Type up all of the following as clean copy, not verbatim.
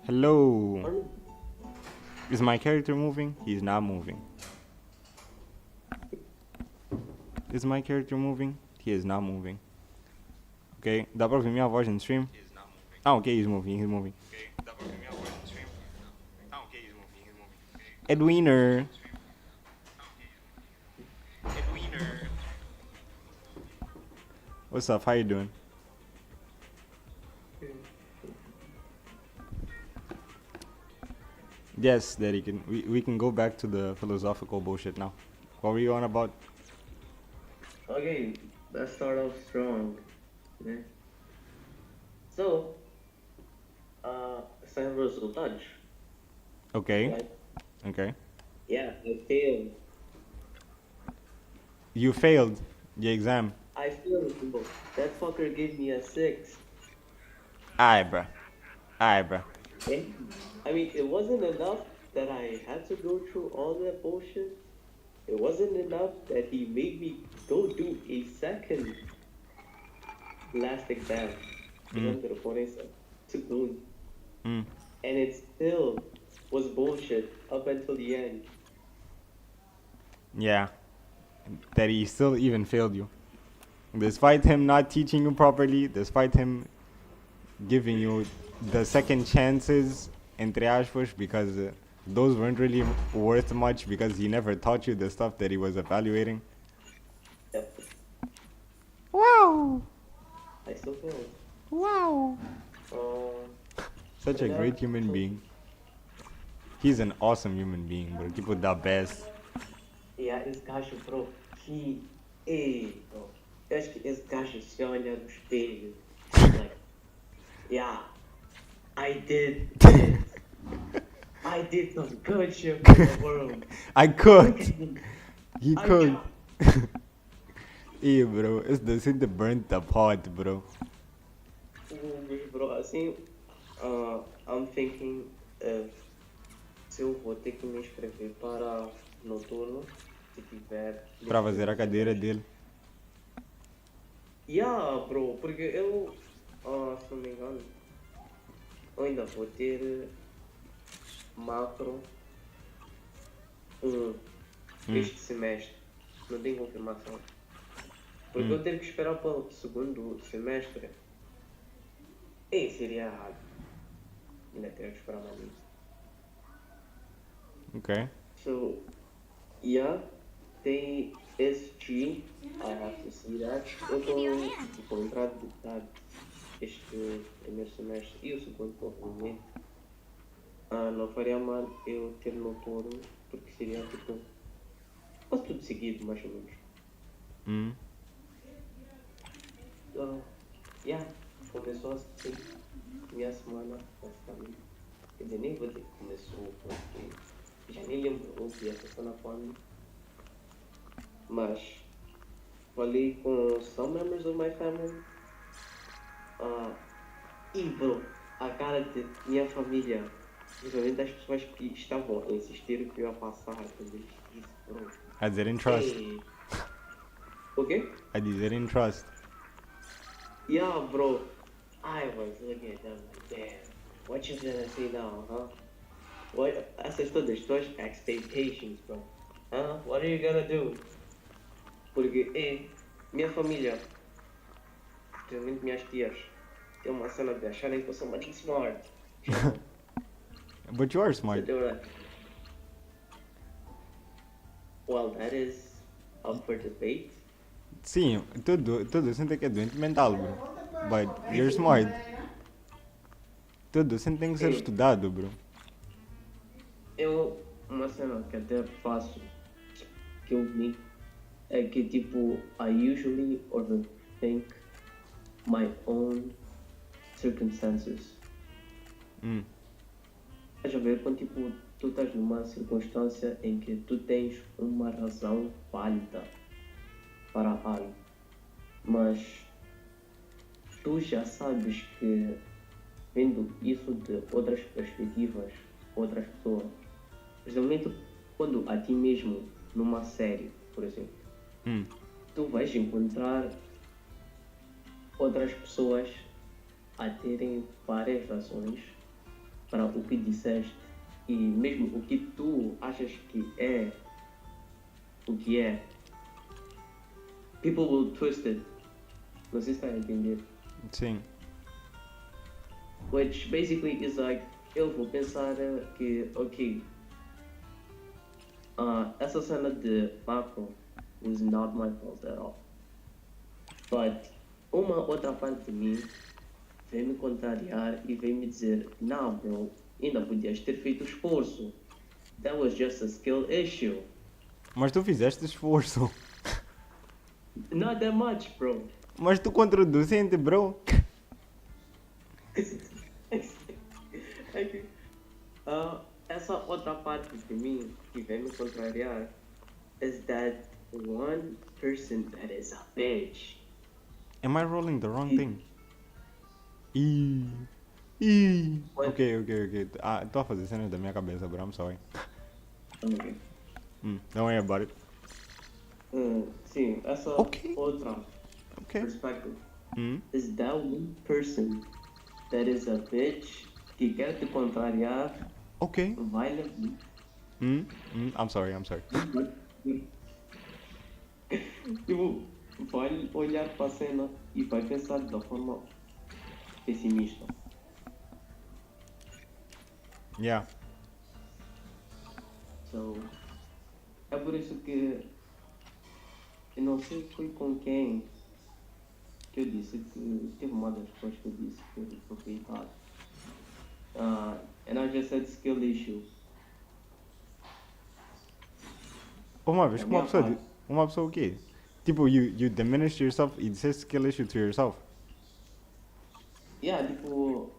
Hello. Is my character moving? He's not moving. Is my character moving? He is not moving. Ok, dá pra ouvir minha voz no stream? Ah, ok, he's moving. Edwiner. What's up? How you doing? Yes, Daddy. We can go back to the philosophical bullshit now. What were you on about? Okay, let's start off strong. Né? So, sem resultados. Okay. Right? Okay. Yeah, I failed. You failed the exam. I failed, bro. That fucker gave me a 6. Aye, bruh. And, I mean, it wasn't enough that I had to go through all that bullshit. It wasn't enough that he made me go do a second last exam. Segundo. And it still was bullshit up until the end. Yeah. That he still even failed you. Despite him not teaching you properly, despite him giving you the second chances, entre aspas, because those weren't really worth much because he never taught you the stuff that he was evaluating. Yep. Wow! I still failed. Wow! Such a great human being. He's an awesome human being, bro. Tipo da best. Yeah, esse gajo, bro, bro. Eu acho que esse gajo se olha no espelho. Like, yeah, I did it. I did some good shit for the world. I cooked. He cooked. Hey, bro, it's the thing that burnt the pot, bro. Bro, assim, I'm thinking se eu vou ter que me inscrever para noturno, se tiver... Pra fazer a cadeira dele. Yeah, bro, porque eu, se não me engano, eu ainda vou ter macro este semestre. Não tenho confirmação. Porque eu tenho que esperar para o segundo semestre. Seria errado. Ainda tenho que esperar mais isso. Ok. So, yeah, tem SG, I have to see that. Eu estou entrando de tarde este primeiro semestre e o segundo provavelmente. Não faria mal eu ter noturno, porque seria tipo quase tudo seguido, mais ou menos. So, yeah, começou assim minha semana, basicamente. Quer dizer, nem vou dizer que começou, porque já nem lembro onde essa semana quando. Mas falei com some members of my family. E bro, a cara de minha família, principalmente das pessoas que estavam a insistir que eu ia passar, quando eles disseram, bro. I didn't trust. O quê? I didn't trust. Yeah, bro. I was looking at them like, damn, what you gonna say now, huh? What? Essas todas tuas expectations, bro. Huh? What are you gonna do? Porque, minha família, principalmente minhas tias, tem uma cena de acharem que eu sou muito smart. But you are smart. So like, well, that is up for debate. Sim, tudo sente que é doente mental, bro. But you're smart. Tudo sente tem que ser estudado, bro. Uma cena que até faço, que eu vi, é que tipo, I usually overthink my own circumstances. Estás a ver quando tipo, tu estás numa circunstância em que tu tens uma razão válida para algo, mas tu já sabes que, vendo isso de outras perspectivas, outras pessoas, principalmente quando a ti mesmo, numa série, por exemplo, tu vais encontrar outras pessoas a terem várias razões para o que disseste e mesmo o que tu achas que é o que é, people will twist it. Não sei se está a entender. Sim. Which basically is like, eu vou pensar que, ok, essa cena de macro was not my fault at all. But uma outra parte de mim veio me contrariar e veio me dizer, não, bro, ainda podias ter feito esforço. That was just a skill issue. Mas tu fizeste esforço. Not that much, bro. Mas tu contraduzente, bro. Essa outra parte de mim que vem me contrariar is that one person that is a bitch. Am I rolling the wrong thing? Ih. What? Ok. Estou a fazer cenas da minha cabeça, bro. I'm sorry. Okay. Don't worry about it. Sim, essa Ok. outra Ok. perspective is that one person that is a bitch que quer te contrariar, Ok. vai levar. I'm sorry. Tipo, vai olhar para a cena e vai pensar da forma pessimista. Yeah. So, é por isso que eu não sei foi com quem que eu disse que teve uma das pessoas que eu disse que eu foi irritado. And I just said skill issue. Uma vez, Da uma minha pessoa, parte. uma pessoa o quê? Tipo, you diminished yourself e disseste skill issue to yourself. Yeah, tipo,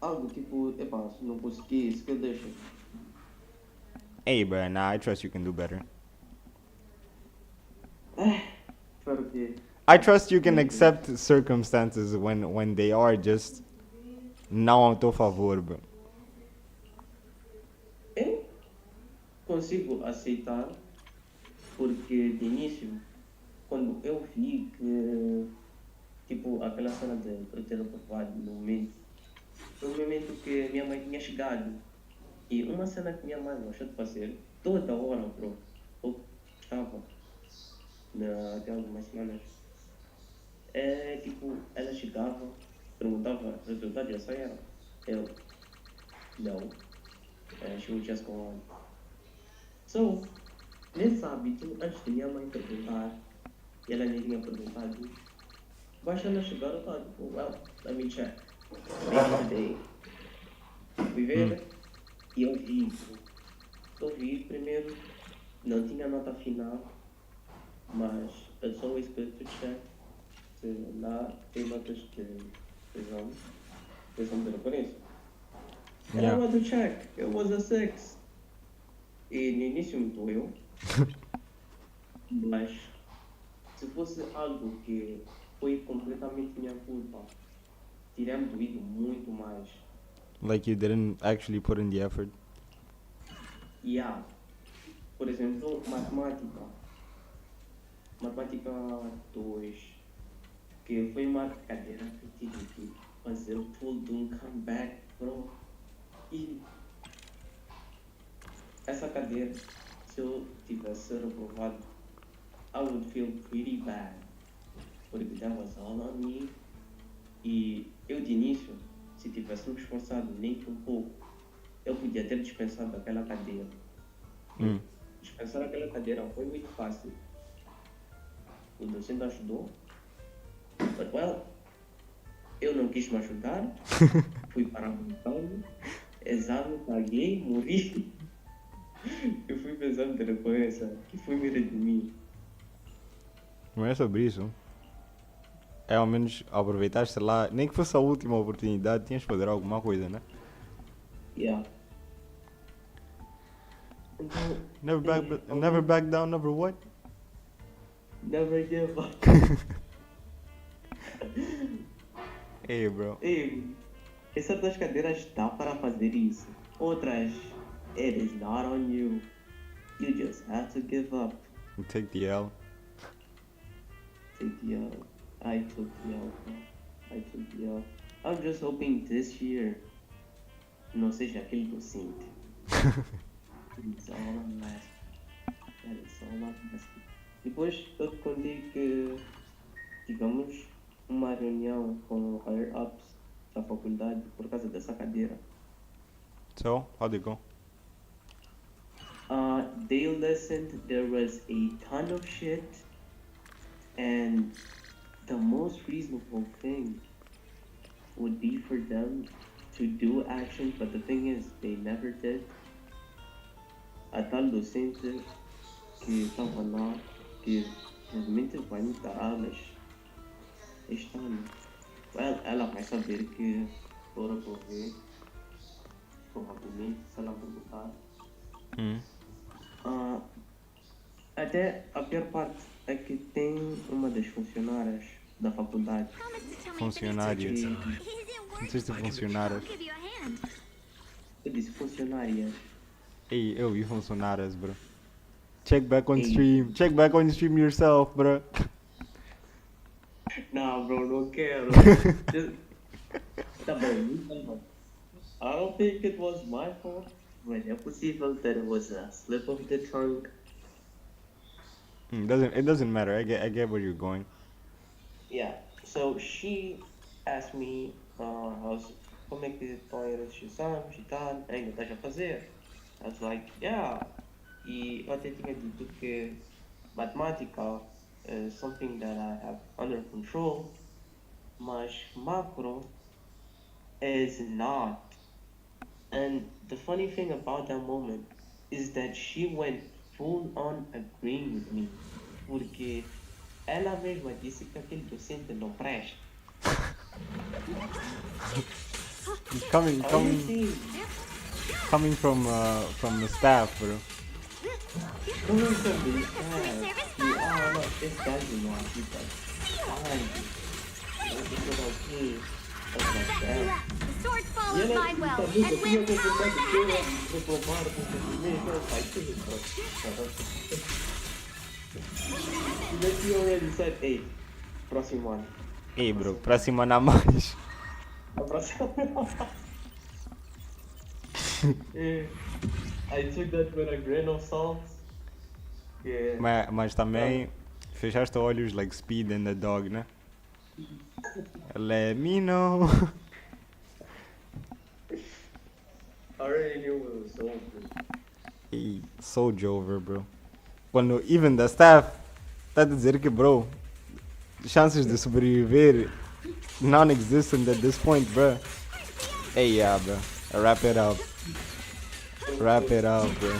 algo tipo, epá, se não consegui, skill issue. Hey, bro, nah, I trust you can do better. Espero que. I trust you can accept circumstances when they are just não ao teu favor, bro. Eu consigo aceitar porque de início, quando eu vi que, tipo, aquela cena de eu ter aprovado no momento, foi um momento que minha mãe tinha chegado. E uma cena que minha mãe gostou de fazer, toda hora, bro, eu estava até algumas semanas, é tipo, ela chegava, perguntava resultado e eu só era. Eu, não, she would just go on. So, nesse hábito, antes de minha mãe perguntar, e ela nem tinha perguntado, basta ela chegar, eu estava tipo, well, let me check. Maybe today. Fui ver e eu vi primeiro, não tinha nota final, mas it's always good to check se lá tem notas de exame de referência. And I Yeah. went to check, it was a 6. E no início me doeu, mas se fosse algo que foi completamente minha culpa, teria me doído muito mais. Like you didn't actually put in the effort. Yeah. Por exemplo, matemática 2, que foi uma cadeira que eu tive que fazer todo um comeback, bro. E essa cadeira, se eu tivesse reprovado, I would feel pretty bad, porque that was all on me. E eu de início, se tivesse me esforçado nem que um pouco, eu podia ter dispensado aquela cadeira. Dispensar aquela cadeira foi muito fácil. O docente ajudou, but well, eu não quis me ajudar, fui para o exame, exame, paguei, morri. Eu fui para o exame de recorrência, que foi me redimir. Não é sobre isso. É ao menos aproveitaste lá, nem que fosse a última oportunidade, tinhas de fazer alguma coisa, né? Yeah. Então, Never back down, never what? never give up. Hey, bro. Ei, em certas cadeiras dá para fazer isso. Outras, it is not on you. You just have to give up. You take the L. Take the L. I took the L. I took the L. I'm just hoping this year não seja aquele docente. It's all a mess. It's all a mess. Depois eu te contei que tivemos uma reunião com higher ups da faculdade por causa dessa cadeira. So, how'd it go? They listened, there was a ton of shit, and the most reasonable thing would be for them to do action, but the thing is, they never did. A tal docente que estava lá, que realmente vai me dar aulas este ano. Well, ela vai saber que fora por ver, provavelmente, se ela perguntar. Até a pior parte é que tem uma das funcionárias da faculdade. Funcionárias. Que, Não sei se funcionárias. eu disse funcionárias. Ei, eu vi funcionárias, bro. Check back on stream. Check back on stream yourself, bro. Não, bro, não quero. Tá bom. I don't think it was my fault, but é possível that it was a slip of the tongue. It doesn't matter. I get where you're going. Yeah, so she asked me, como é que estão a restrição e tal, ainda estás a fazer? I was like, yeah. E eu até tinha dito que matemática is something that I have under control, mas macro is not. And the funny thing about that moment is that she went full on agreeing with me, porque ela mesma disse que aquele docente não presta. Coming from the staff, bro. Coming from the staff, look, this guy's in my people. Okay. The sword follows mine well, and with power to heaven! You already said 8. Próximo ano. Ei, bro, pra cima na mais. A próxima. I took that with a grain of salt. Yeah. Mas também fechaste olhos like Speed and the Dog, né? Let me know. I already knew it was so good. Hey, Soldier over, bro. Quando even the staff tá a dizer que, bro, chances de sobreviver non-existent at this point, bro. Hey, yeah, bro. Wrap it up. Wrap it up, bro.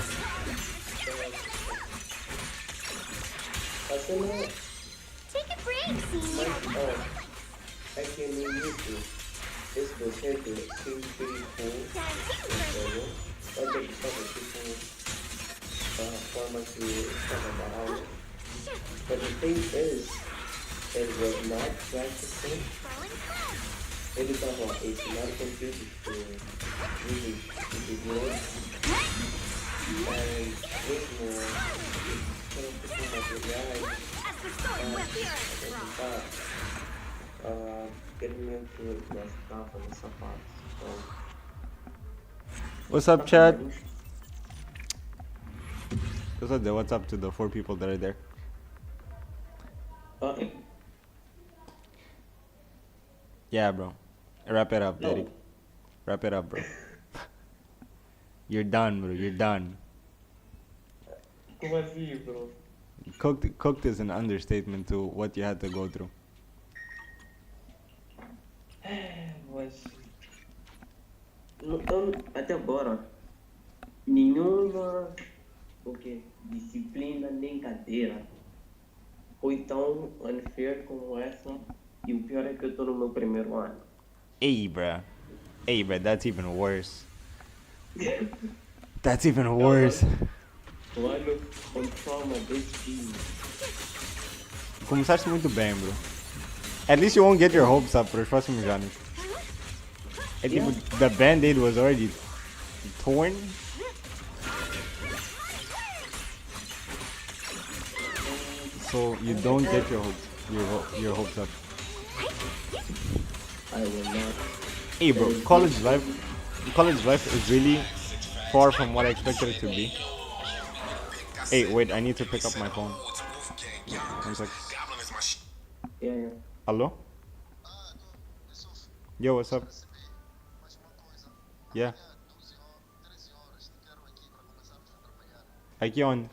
Take a break, senior! I came in with you. This docente seems pretty cool. I think it's other people pharmacy around. But the thing is, it was not practicing. Ele estava ensinando computers to really good. And mesmo materiais, getting into the stuff and the support. What's up, Chad? What's up to the 4 people that are there? Yeah, bro. Wrap it up, No. Derek. Wrap it up, bro. You're done, bro. You're done. Como assim, bro? Cooked is an understatement to what you had to go through. Mas até agora nenhuma disciplina nem cadeira foi tão unfair como essa, e o pior é que eu tô no meu primeiro ano. Hey, bruh. Hey, bruh, that's even worse. That's even worse. O ano com trauma desse Começaste muito bem, bro. At least you won't get your hopes up pros próximos anos. É tipo, the band-aid was already torn. So you don't get your hopes up. I will not. Hey, bro, college life college life is really far from what I expected it to be. Hey, wait, I need to pick up my phone. 1 sec. Yeah. Hello? Yo, what's up? Yeah. Aqui onde?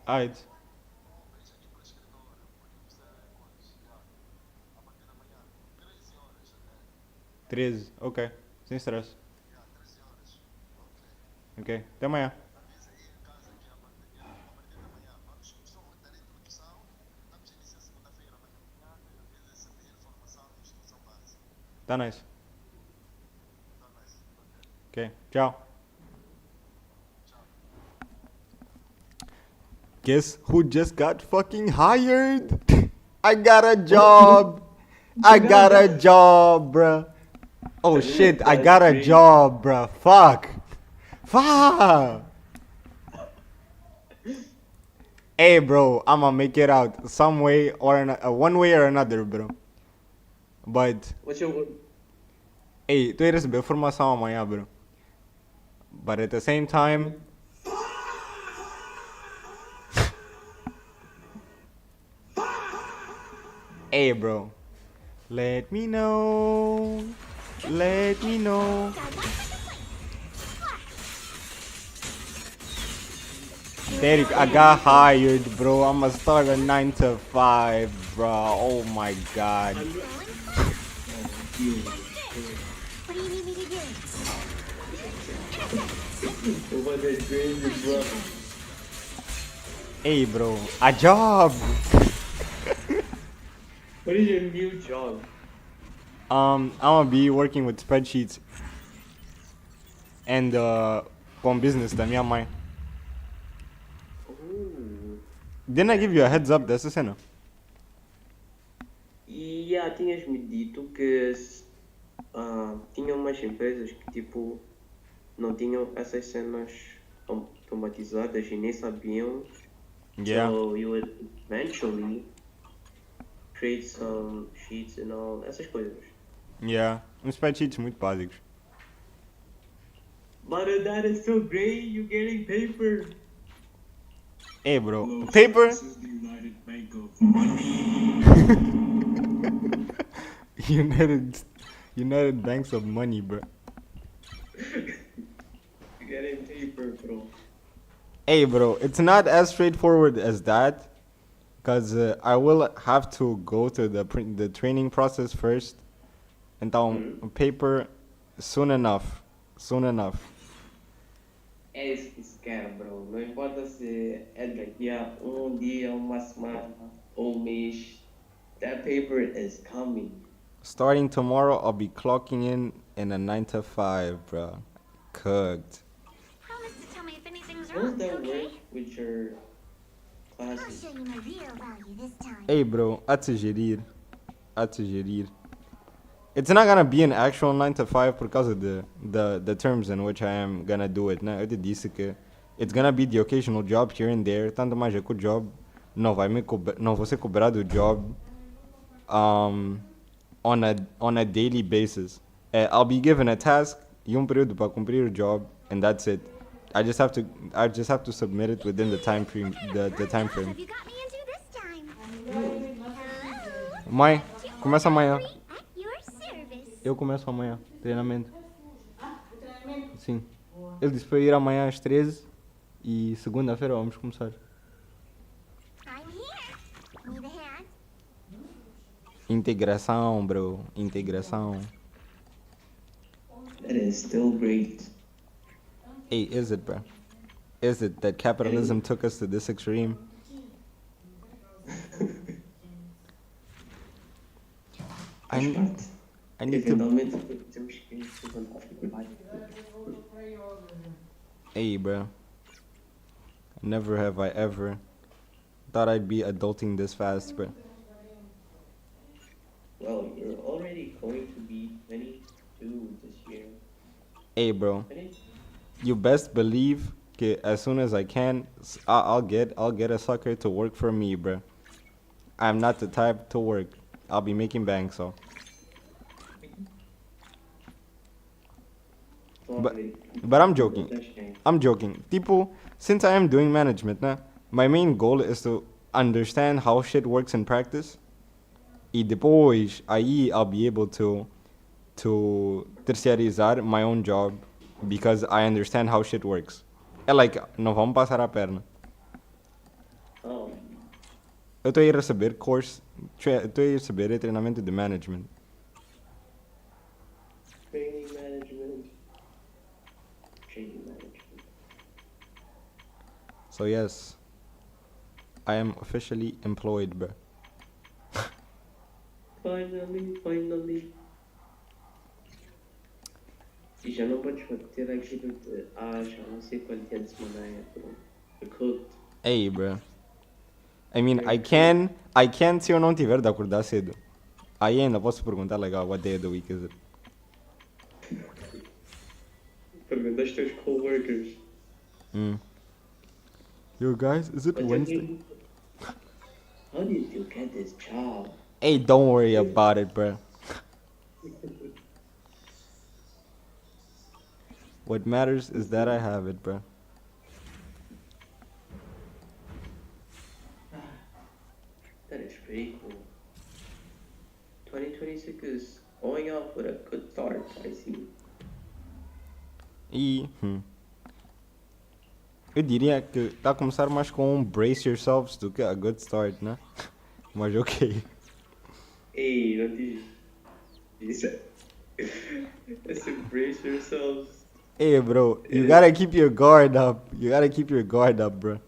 Alright. 13, ok. Sem stress. Ok, até amanhã. Tá nice. Ok, tchau. Guess who just got fucking hired? I got a job. I got a job, bruh. Oh shit, I got a job, bruh. Fuck. Fuck. Hey, bro, I'ma make it out some way or one way or another, bro. But, What's your word? hey, tu ia receber formação amanhã, bro. But at the same time, hey, bro, let me know. Let me know. Derek, I got hired, bro. I'ma start a 9 to 5, bro. Oh my god. What do you need me to do? What is crazy, bro? Hey, bro, a job. What is your new job? I'm gonna be working with spreadsheets and com business da minha mãe. Oh. Didn't I give you a heads up dessa cena? E tinhas-me dito que tinham umas empresas que tipo não tinham essas cenas automatizadas e nem sabiam. Yeah. So you would eventually create some sheets and all essas coisas. Yeah. Uns spreadsheets muito básicos. But that is so great, you getting paper. Hey, bro, paper. This is the United Bank of Money. United Banks of Money, bro. You getting paper, bro. Hey, bro, it's not as straightforward as that, cause I will have to go to the training process first, and then paper soon enough. Soon enough. É isso que se quer, bro. Não importa se é daqui a dia, uma semana ou mês. That paper is coming. Starting tomorrow, I'll be clocking in a 9 to 5, bro. Cooked. Promise to tell me if anything's How's wrong, that okay? work with your I'll classes? show you my real value this time. Hey, bro, a te gerir. A te gerir. It's not gonna be an actual 9 to 5 por causa the terms in which I am gonna do it, né? Eu te disse que it's gonna be the occasional job here and there. Tanto mais é que o job não vou ser cobrado o job on a daily basis. I'll be given a task e período para cumprir o job, and that's it. I just have to submit it within the time frame. The time frame. Have you got me into this time? Hello? Mãe, começa amanhã. At your service. Eu começo amanhã, treinamento. Sim. Ele disse para eu ir amanhã às 13 e segunda-feira vamos começar. I'm here. Need a hand? Integração, bro. Integração. That is still great. Hey, is it, bro? Is it that capitalism took us to this extreme? I need to... Eventualmente temos que levantar a Hey, bro. Never have I ever thought I'd be adulting this fast, bro. Well, you're already going to be 22 this year. Hey, bro. 20? You best believe that as soon as I can, I'll get a sucker to work for me, bro. I'm not the type to work. I'll be making bank, so. But I'm joking. I'm joking. Tipo, since I am doing management, my main goal is to understand how shit works in practice. E depois, aí I'll be able to terceirizar my own job because I understand how shit works. É like, não vamos passar a perna. Oh, Eu estou a ir receber course, estou a ir receber treinamento de management. training management. Training management. So yes, I am officially employed, bruh. Finally. E já não podes ter aquilo de, já não sei quanto tempo de semana é, pronto. Cooked. Hey, bruh. I mean, I can se eu não tiver de acordar cedo. Aí ainda posso perguntar, legal, what day of the week is it? Pergunta aos teus coworkers. Yo guys, is it Wednesday? How did you get this job? Hey, don't worry about it, bruh. What matters is that I have it, bruh. That is pretty cool. 2026 is going off with a good start, I see. Eu diria que está a começar mais com um brace yourselves do que a good start, né? Mas ok. Hey, não diz isso. Let's embrace yourselves. Hey, bro, you gotta keep your guard up. You gotta keep your guard up, bro.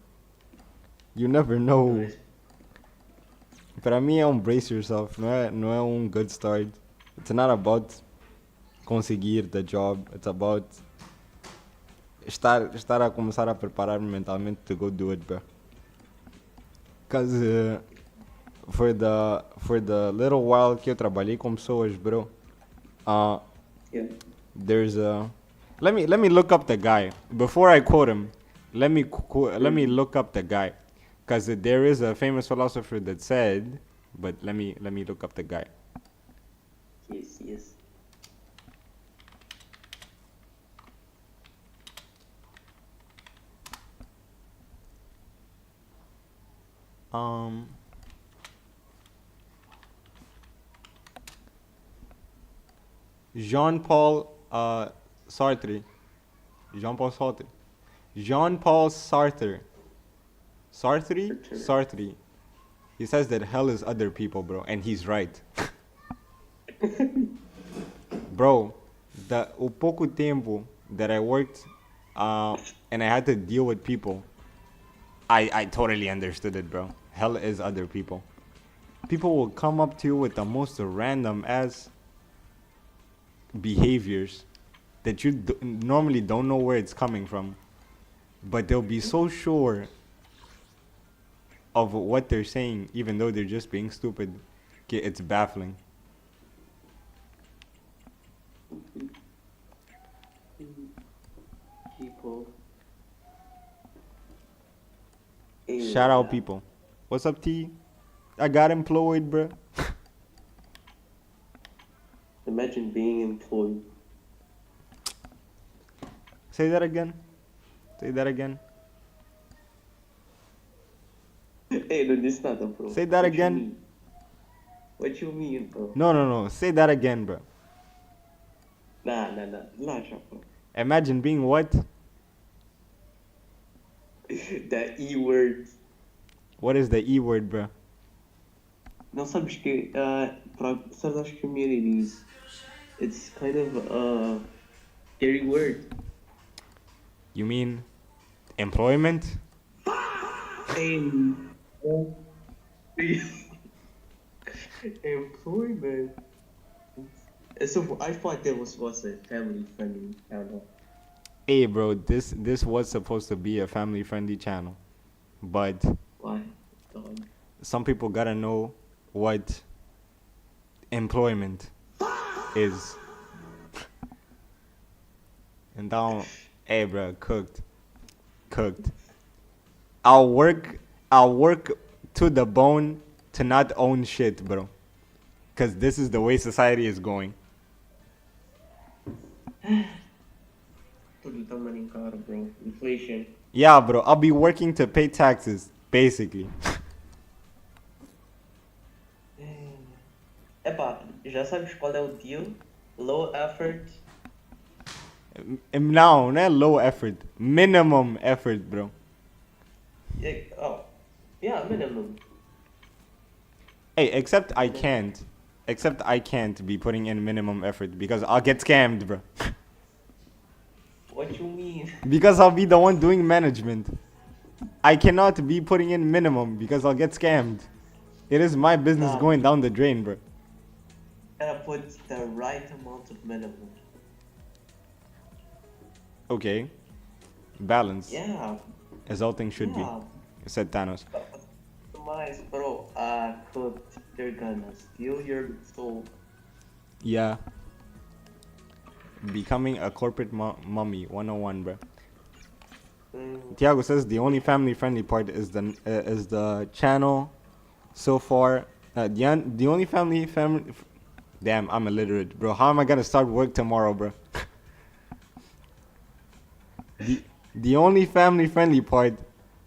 You never know. Para mim é um brace yourself, não é um good start. It's not about conseguir the job. It's about estar a começar a preparar-me mentalmente to go do it, bro. Cause for the little while que eu trabalhei com pessoas, bro. Yeah. There's a let me look up the guy before I quote him. Let me look up the guy, cause there is a famous philosopher that said. But let me look up the guy. Yes. Jean-Paul Sartre. Jean-Paul Sartre. Jean-Paul Sartre. Sartre. He says that hell is other people, bro, and he's right. Bro, o pouco tempo that I worked and I had to deal with people, I totally understood it, bro. Hell is other people. People will come up to you with the most random ass behaviors that you normally don't know where it's coming from, but they'll be so sure of what they're saying, even though they're just being stupid. It's baffling. People. Shout out people. What's up, T? I got employed, bruh. Imagine being employed. Say that again. Hey, no, this not a bro. Say that again. What you mean, bro? No. Say that again, bro. Nah. Relaxa, bro. Imagine being what? The E word. What is the E word, bro? Não sabes que para certas communities, it's kind of a scary word. You mean employment? Employment. So I thought that was a family friendly channel. Hey, bro, this was supposed to be a family friendly channel, but Why? Dog. some people gotta know what employment is. And now, hey, bro, cooked. I'll work to the bone to not own shit, bro. Because this is the way society is going. Tudo tá mais caro, bro. Inflation. Yeah, bro, I'll be working to pay taxes, basically. Epá, já sabes qual é o deal? Low effort. No, not low effort. Minimum effort, bro. Oh, yeah, minimum. Hey, except I can't. Except I can't be putting in minimum effort because I'll get scammed, bro. What you mean? Because I'll be the one doing management. I cannot be putting in minimum because I'll get scammed. It is my business Nah. going down the drain, bro. Gotta put the right amount of minimum. Okay. Balance. Yeah. As all things should Yeah. be, said Thanos. Mas, bro, cooked. They're gonna steal your soul. Yeah. Becoming a corporate mummy 101, bro. Tiago says the only family-friendly part is the channel so far. The only family. Damn, I'm illiterate, bro. How am I gonna start work tomorrow, bro? The only family-friendly part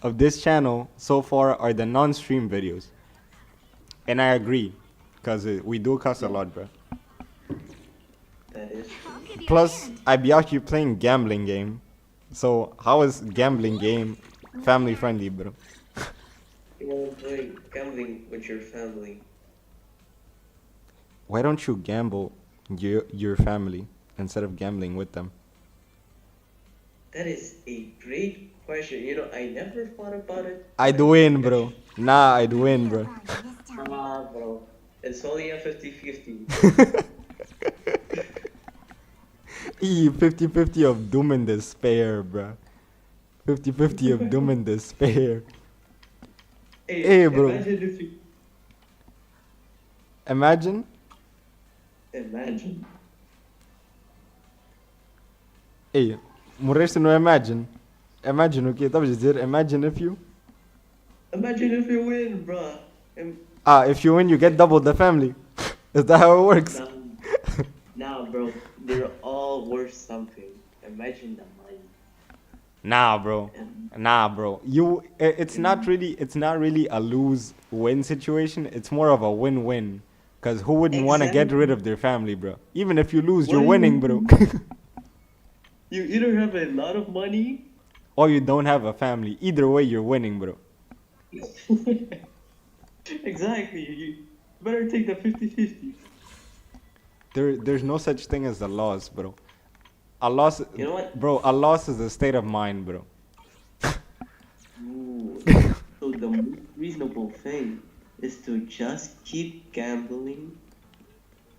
of this channel so far are the non-stream videos, and I agree, cause we do cuss a lot, bro. That is true. Plus, I be out here playing gambling game, so how is gambling game family-friendly, bro? You wanna play gambling with your family? Why don't you gamble your family instead of gambling with them? That is a great question. You know, I never thought about it. I'd win, bro. Nah, I'd win, bro. Nah, bro. It's only a 50-50. 50-50 of doom and despair, bro. 50-50 of doom and despair. Hey, bro. Imagine if you... Imagine? Imagine. Hey, morreste no imagine. Imagine o quê? Estavas a dizer imagine if you... Imagine if you win, bro. If you win, you get double the family. Is that how it works? Nah, bro. They're all worth something. Imagine the money. Nah, bro. Nah, bro. It's not really a lose-win situation. It's more of a win-win. Cause who wouldn't want to get rid of their family, bro? Even if you lose, you're winning, bro. You either have a lot of money, or you don't have a family. Either way, you're winning, bro. exactly. You better take the 50-50. There's no such thing as a loss, bro. A loss, You know what? bro. A loss is a state of mind, bro. Ooh. So the most reasonable thing is to just keep gambling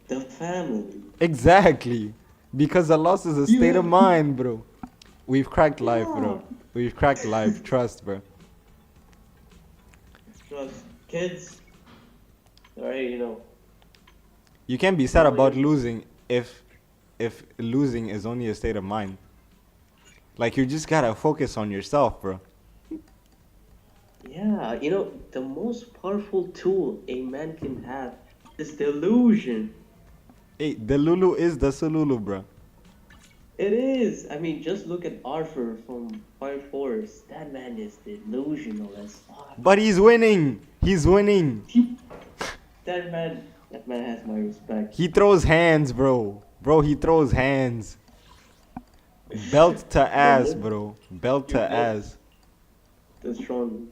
the family. Exactly, because a loss is a You state of have- mind, bro. We've cracked life, bro. We've cracked life. Trust, bro. Trust kids. Alright, you know. You can't be sad about losing if losing is only a state of mind. Like you just gotta focus on yourself, bro. Yeah, you know, the most powerful tool a man can have is delusion. Hey, the Lulu is the Sululu, bro. It is. I mean, just look at Arthur from Fire Force. That man is delusional as fuck. But he's winning. He's winning. That man has my respect. He throws hands, bro. Bro, he throws hands. Belt to ass, bro. Belt to ass. That's strong.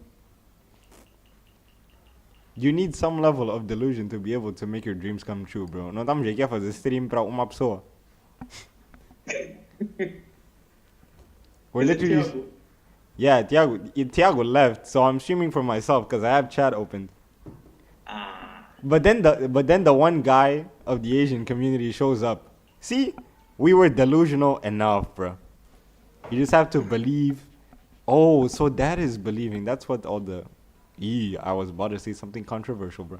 You need some level of delusion to be able to make your dreams come true, bro. Não estamos aqui a fazer stream para uma pessoa. We're literally... Yeah, Tiago left, so I'm streaming for myself because I have chat opened. But then the one guy of the Asian community shows up. See, we were delusional enough, bro. You just have to believe. Oh, so that is believing. That's what all the... I was about to say something controversial, bro.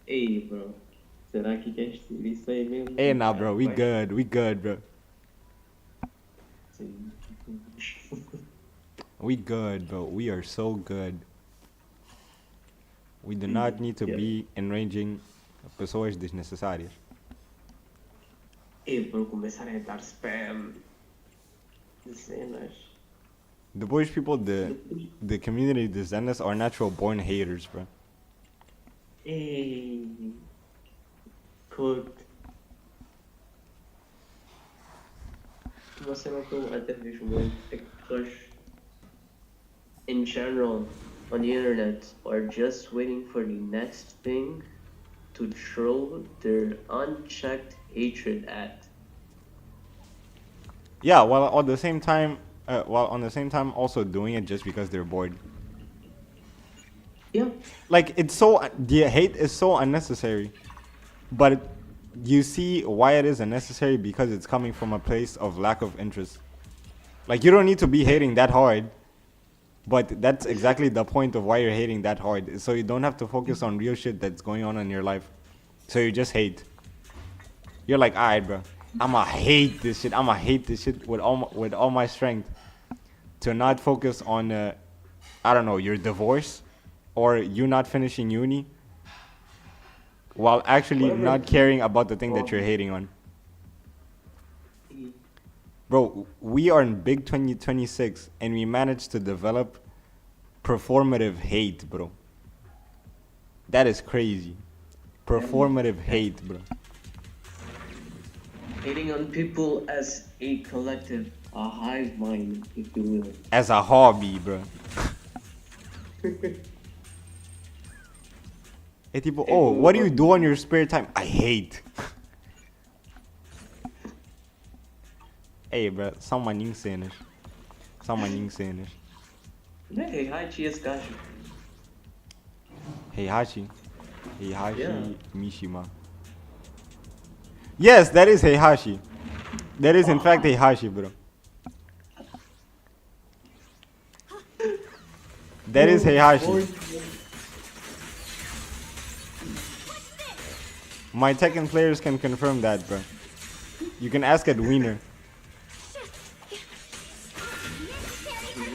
Hey, bro. Será que queres dizer isso aí mesmo? Hey, nah, bro. We good, bro. We good, bro. We are so good. We do not need to be enraging Pessoas desnecessárias. E por começar a dar spam de cenas. Depois people, the community de Zenless are natural born haters, bro. Ei. Cooked. Uma cena que eu até vejo muito é que pessoas, in general, on the internet, are just waiting for the next thing to throw their unchecked hatred at. Yeah, while on the same time also doing it just because they're bored. Yeah. Like the hate is so unnecessary, but you see why it is unnecessary because it's coming from a place of lack of interest. Like you don't need to be hating that hard, but that's exactly the point of why you're hating that hard. So you don't have to focus on real shit that's going on in your life. So you just hate. You're like, alright, bro, I'ma hate this shit. I'ma hate this shit with all my strength. To not focus on, I don't know, your divorce, or you not finishing uni, while actually Whatever. not caring about the thing that you're hating on. Bro, we are in big 2026 and we managed to develop performative hate, bro. That is crazy. Performative hate, bro. Hating on people as a collective, a hive mind, if you will. As a hobby, bro. Hey, tipo, oh, what do you do on your spare time? I hate. Hey, bro, são maninhos cenas. São maninhos cenas. Hey, hi, esse gajo. Heihachi. Heihachi Yeah. Mishima. Yes, that is Heihachi. That is in fact Heihachi, bro. That is Heihachi. My Tekken players can confirm that, bro. You can ask at Wiener.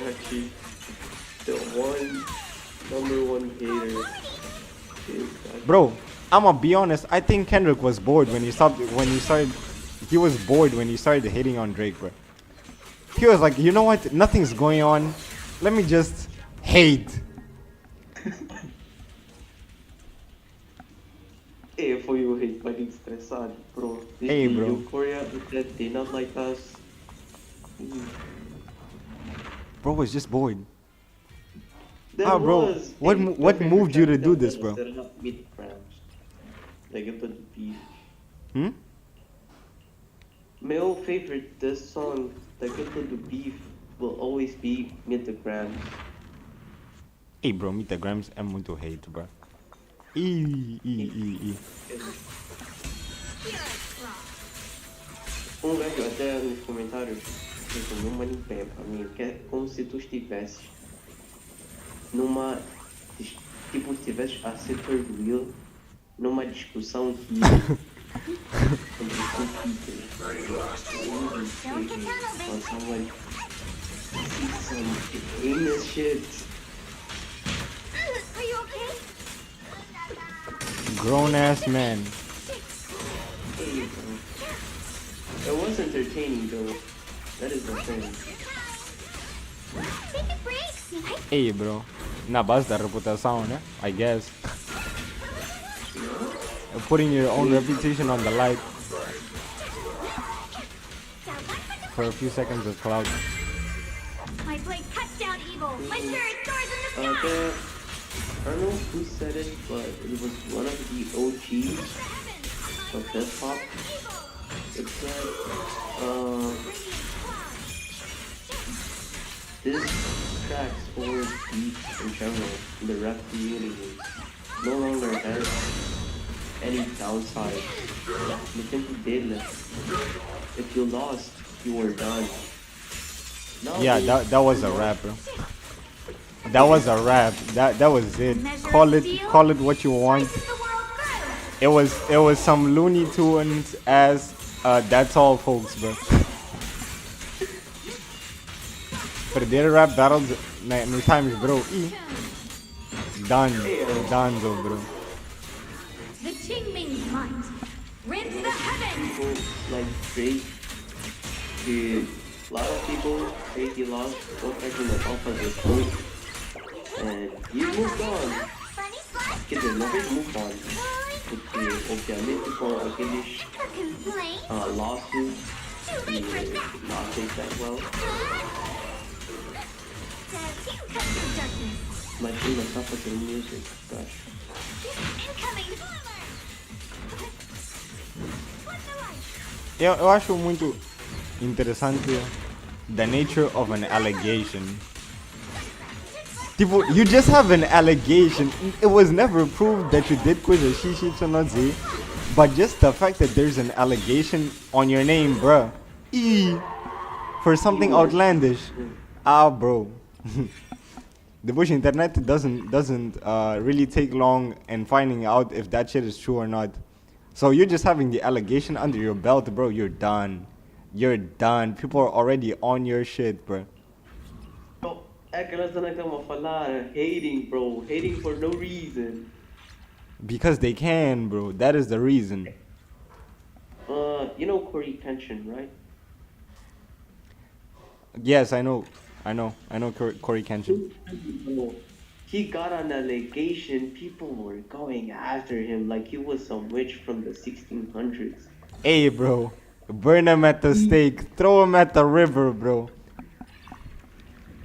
Actually, the number one hater is Bro, I'ma be honest, I think Kendrick was bored when he started he was bored when he started hating on Drake, bro. He was like, you know what? Nothing's going on. Let me just hate. foi o hate fucking estressado, bro. This Hey, bro. Euphoria that they not like us. Bro was just bored. There Ah, bro, was what a- mo- what my moved you to favorite do character this, bro? was that not meat crabs. Like it would be. Hmm? My old favorite, this song, the good to the beef, will always be Meet the Grams. Hey, bro, Metagrams é muito hate, bro. E. Um gajo até nos comentários respondeu uma pé pra mim, que é como se tu estivesses numa. Tipo, estivesses a ser third wheel numa discussão que. Don't get tunnel, Or baby. someone some heinous shit. Are you okay? Grown ass man. It was entertaining though. That is the thing. Take a break. Hey, bro. Na base da reputação, né? I guess. Putting your own reputation on the light for a few seconds of clout. My blade cuts down evil. My spirit soars in the sky. I don't know who said it, but it was one of the OGs of hip hop. It said, this tracks or beat in general in the rap community no longer has any downside. Nothing did. If you lost, you were done. Yeah, that was a rap, bro. That was a rap. That was it. Call it what you want. Slices the world through. It was some Looney Tunes as that's all, folks, bro. Perder rap battles no times, bro. Done, bro. The Qingming's might. Rinse the heavens. People like Drake, que a lot of people say he lost contact in the top of the court, and he moved on. Funny slash. Quer dizer, não fez move on, porque obviamente com aqueles Complain. lawsuits, Too he late for that. did not take that well. The team cuts through darkness. Imagina só fazendo music, gosh. Incoming. What's the light? Eu acho muito interessante the nature of an allegation. Tipo, you just have an allegation. It was never proved that you did coisa xixi tsonozi, but just the fact that there's an allegation on your name, bruh. For something outlandish. Ah, bro. The bush internet doesn't really take long in finding out if that shit is true or not. So you're just having the allegation under your belt, bro. You're done. You're done. People are already on your shit, bro. Bro, é aquela cena que estamos a falar, hating, bro, hating for no reason. Because they can, bro. That is the reason. You know Corey Kenshin, right? Yes, I know Corey Kenshin. He got an allegation. People were going after him like he was some witch from the 1600s. Hey, bro. Burn him at the stake. Throw him at the river, bro.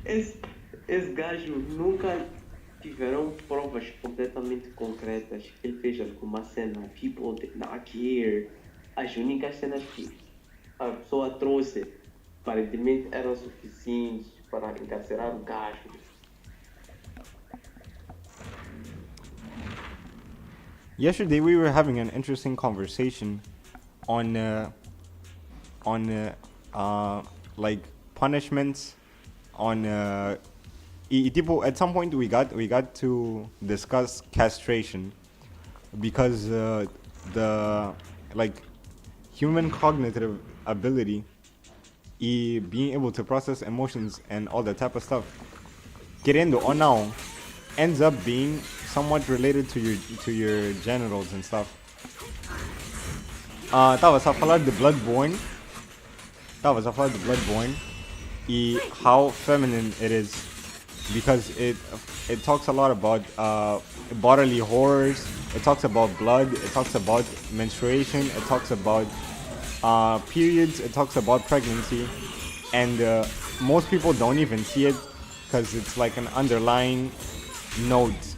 Esse gajo nunca tiveram provas completamente concretas que ele fez alguma cena. People did not care. As únicas cenas que a pessoa trouxe aparentemente eram suficientes para encarcerar o gajo. Yesterday we were having an interesting conversation on like punishments on tipo at some point we got to discuss castration because the like human cognitive ability being able to process emotions and all that type of stuff querendo or não ends up being somewhat related to your genitals and stuff. Estavas a falar de Bloodborne. E how feminine it is because it talks a lot about bodily horrors. It talks about blood. It talks about menstruation. It talks about periods. It talks about pregnancy, and most people don't even see it because it's like an underlying note.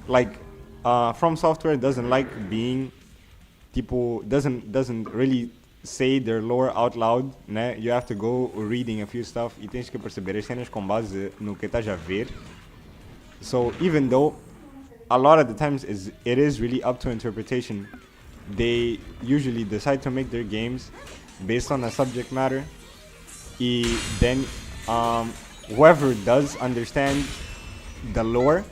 Like From Software doesn't like being tipo doesn't really say their lore out loud, né? You have to go reading a few stuff e tens que perceber as cenas com base no que estás a ver. So even though a lot of the times it is really up to interpretation, they usually decide to make their games based on a subject matter. E then whoever does understand the lore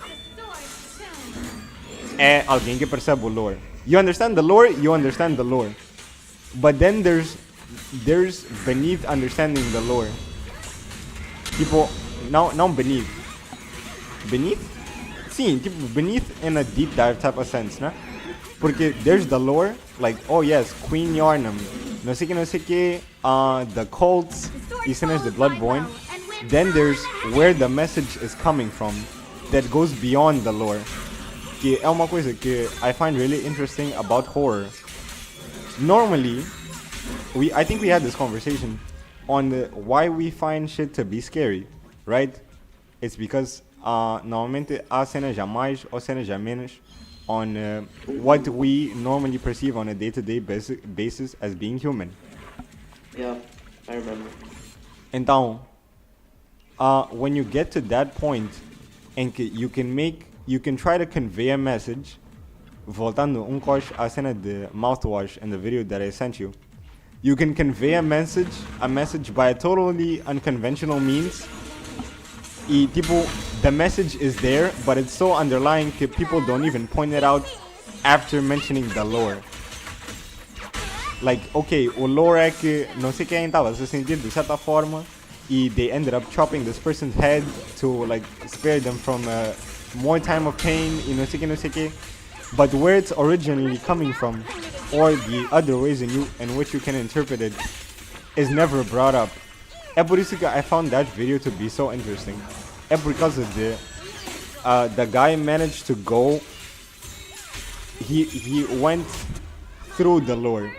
é alguém que percebe o lore. You understand the lore, you understand the lore. But then there's beneath understanding the lore. Tipo, não beneath. Beneath? Sim, tipo beneath in a deep dive type of sense, né? Porque there's the lore, like, oh yes, Queen Yarnum, não sei que, the cults, e cenas de Bloodborne. Then there's where the message is coming from, that goes beyond the lore. Que é uma coisa que I find really interesting about horror. Normally, I think we had this conversation on why we find shit to be scary, right? It's because normalmente há cenas a mais ou cenas a menos on what we normally perceive on a day-to-day basis as being human. Yeah, I remember. Então, when you get to that point, and you can try to convey a message, voltando coche à cena de mouthwash in the video that I sent you, you can convey a message by a totally unconventional means. E tipo, the message is there, but it's so underlying that people don't even point it out after mentioning the lore. Like, okay, o lore é que não sei quem estava se sentir de certa forma e they ended up chopping this person's head to like spare them from more time of pain e não sei que. but where it's originally coming from, or the other ways in which you can interpret it, is never brought up. É por isso que I found that video to be so interesting. É por causa de the guy managed to go. He went through the lore.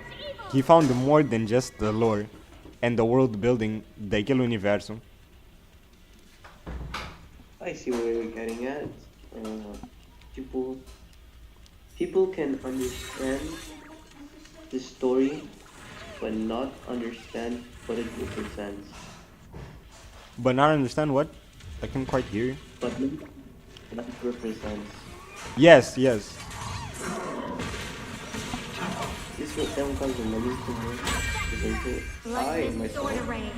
He found more than just the lore and the world building daquele universo. I see where you're getting at. People can understand the story, but not understand what it represents. But not understand what? I can't quite hear you. But what it represents. Yes, yes. Isso é caso muito bom. Like this sword array.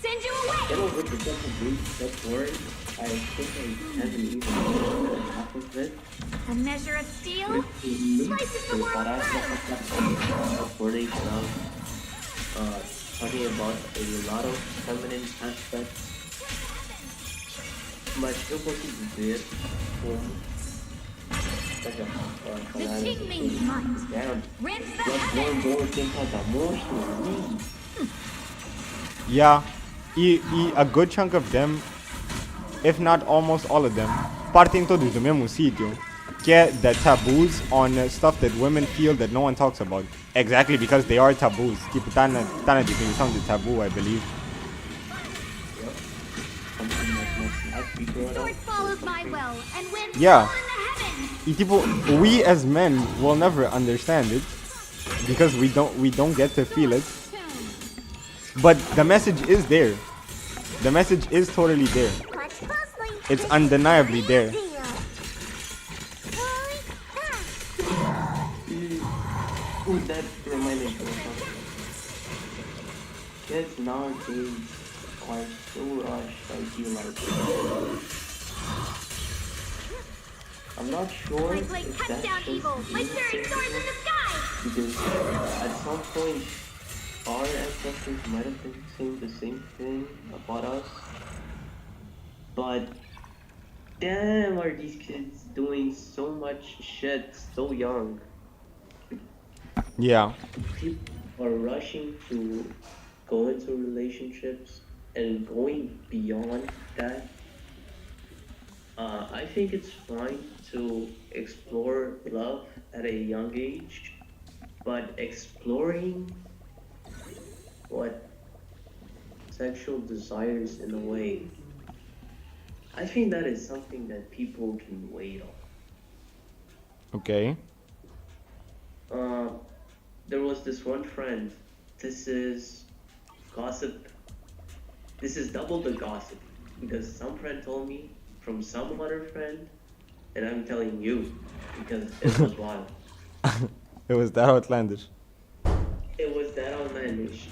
Send you away! I don't represent the brief that word. I think I haven't even heard half of it. A measure of steel slices the world through. According talking about a lot of feminine aspects. Mas eu consigo ver como The king means might. Rinse the heavens. Yeah, a good chunk of them, if not almost all of them, partem todos do mesmo sítio, que é the taboos on stuff that women feel that no one talks about. Exactly because they are taboos. Tipo, tá na definição de taboo, I believe. Sword follows my will and wins Yeah. all in the heavens. E tipo, we as men will never understand it because we don't get to feel it. But the message is there. The message is totally there. It's undeniably there. Ooh, that reminded me of something. Kids nowadays are so rushed, I feel like. I'm not sure I play if cut that's down just evil by me throwing swords in the sky. because at some point our ancestors might have been saying the same thing about us. But damn, are these kids doing so much shit so young? Yeah. People are rushing to go into relationships and going beyond that. I think it's fine to explore love at a young age, but exploring what sexual desires in a way, I think that is something that people can wait on. Okay. There was this one friend. This is gossip. This is double the gossip because some friend told me from some other friend, and I'm telling you because it was wild. It was that outlandish. It was that outlandish.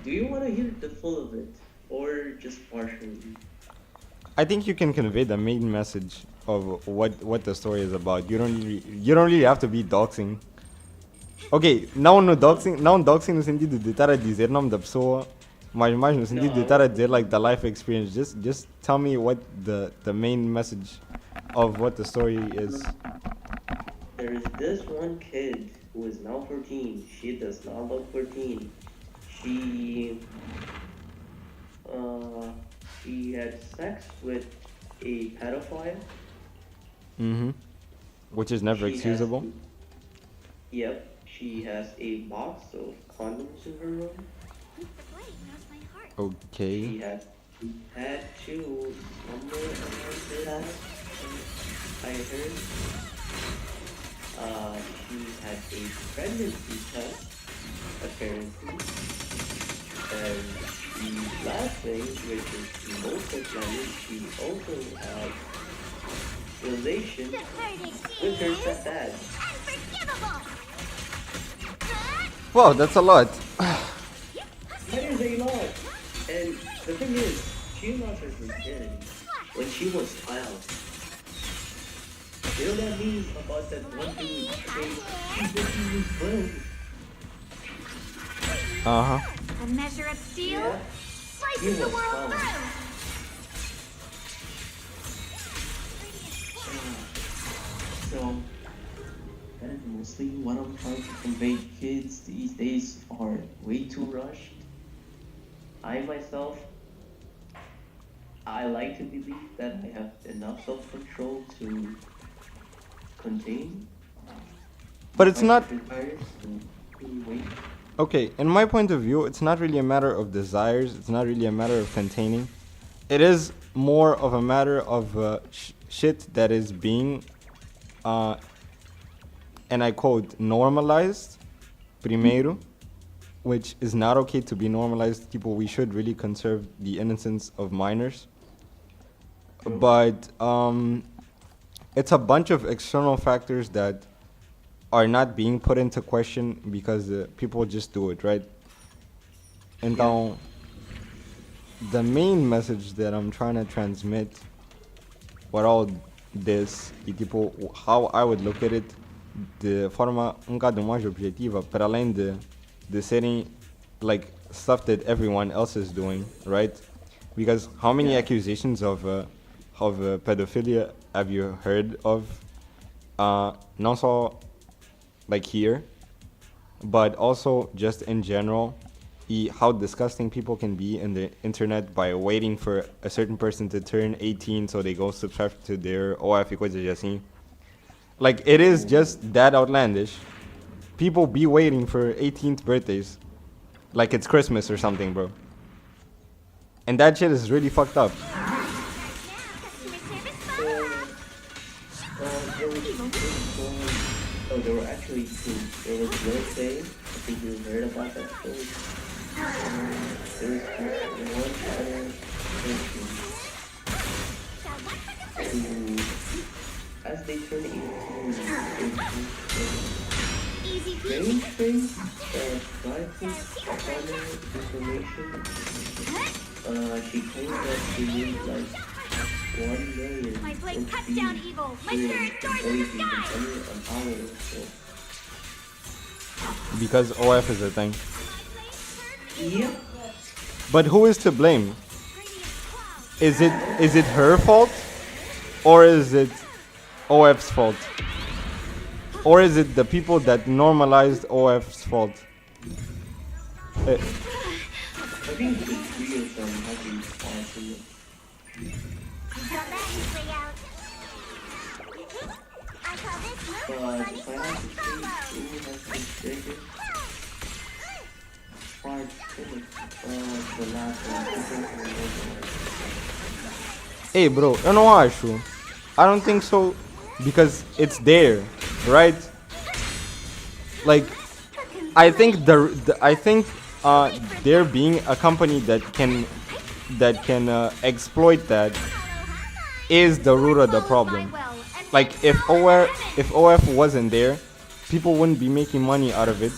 Do you want to hear the full of it or just partially? I think you can convey the main message of what the story is about. You don't really have to be doxing. Ok, não doxing no sentido de estar a dizer nome da pessoa, mas mais no sentido de estar a dizer like the life experience. Just tell me what the main message of what the story is. There is this one kid who is now 14. She does not look 14. She had sex with a pedophile. Mm-hmm. Which is never excusable. Yep. She has a box of condoms in her room. Okay. She has tattoos somewhere around her ass, I heard. She had a pregnancy test, apparently. And the last thing, which is the most outlandish, she also had relations with her stepdad. Unforgivable! Wow, that's a lot. That is a lot. And the thing is, she lost her virginity when she was 12. You know what I mean about that one dude saying she's making me 12? Uh-huh. A measure of steel Yeah. slices He the was world fun. through. So, mostly what I'm trying to convey. Kids these days are way too rushed. I myself, I like to believe that I have enough self-control to contain But it's my not desires and wait. okay. In my point of view, it's not really a matter of desires. It's not really a matter of containing. It is more of a matter of shit that is being, and I quote, normalized, primeiro, which is not okay to be normalized. People, we should really conserve the innocence of minors. But it's a bunch of external factors that are not being put into question because people just do it, right? Então, the main message that I'm trying to transmit with all this, e tipo, how I would look at it, de forma bocado mais objetiva, para além de serem like stuff that everyone else is doing, right? Because how many accusations of pedophilia have you heard of? Not so like here, but also just in general, how disgusting people can be in the internet by waiting for a certain person to turn 18 so they go subscribe to their OF e coisas assim. Like, it is just that outlandish. People be waiting for 18th birthdays like it's Christmas or something, bro. And that shit is really fucked up. There were actually two. There was Wednesday. I think you heard about that story. There was one other person who, as they turn 18, very strange private information. She claimed that she needs like 1 million. My blade cuts down evil. My spirit soars in the sky. Because OF is a thing. Yep. But who is to blame? Is it her fault? Or is it OF's fault? Or is it the people that normalized OF's fault? I think the three of them have been responsible. But if I have to say who has the biggest part in it, the last one. Hey bro, eu não acho. I don't think so because it's there, right? Like, I think there being a company that can exploit that is the root of the problem. Like, if OF wasn't there, people wouldn't be making money out of it.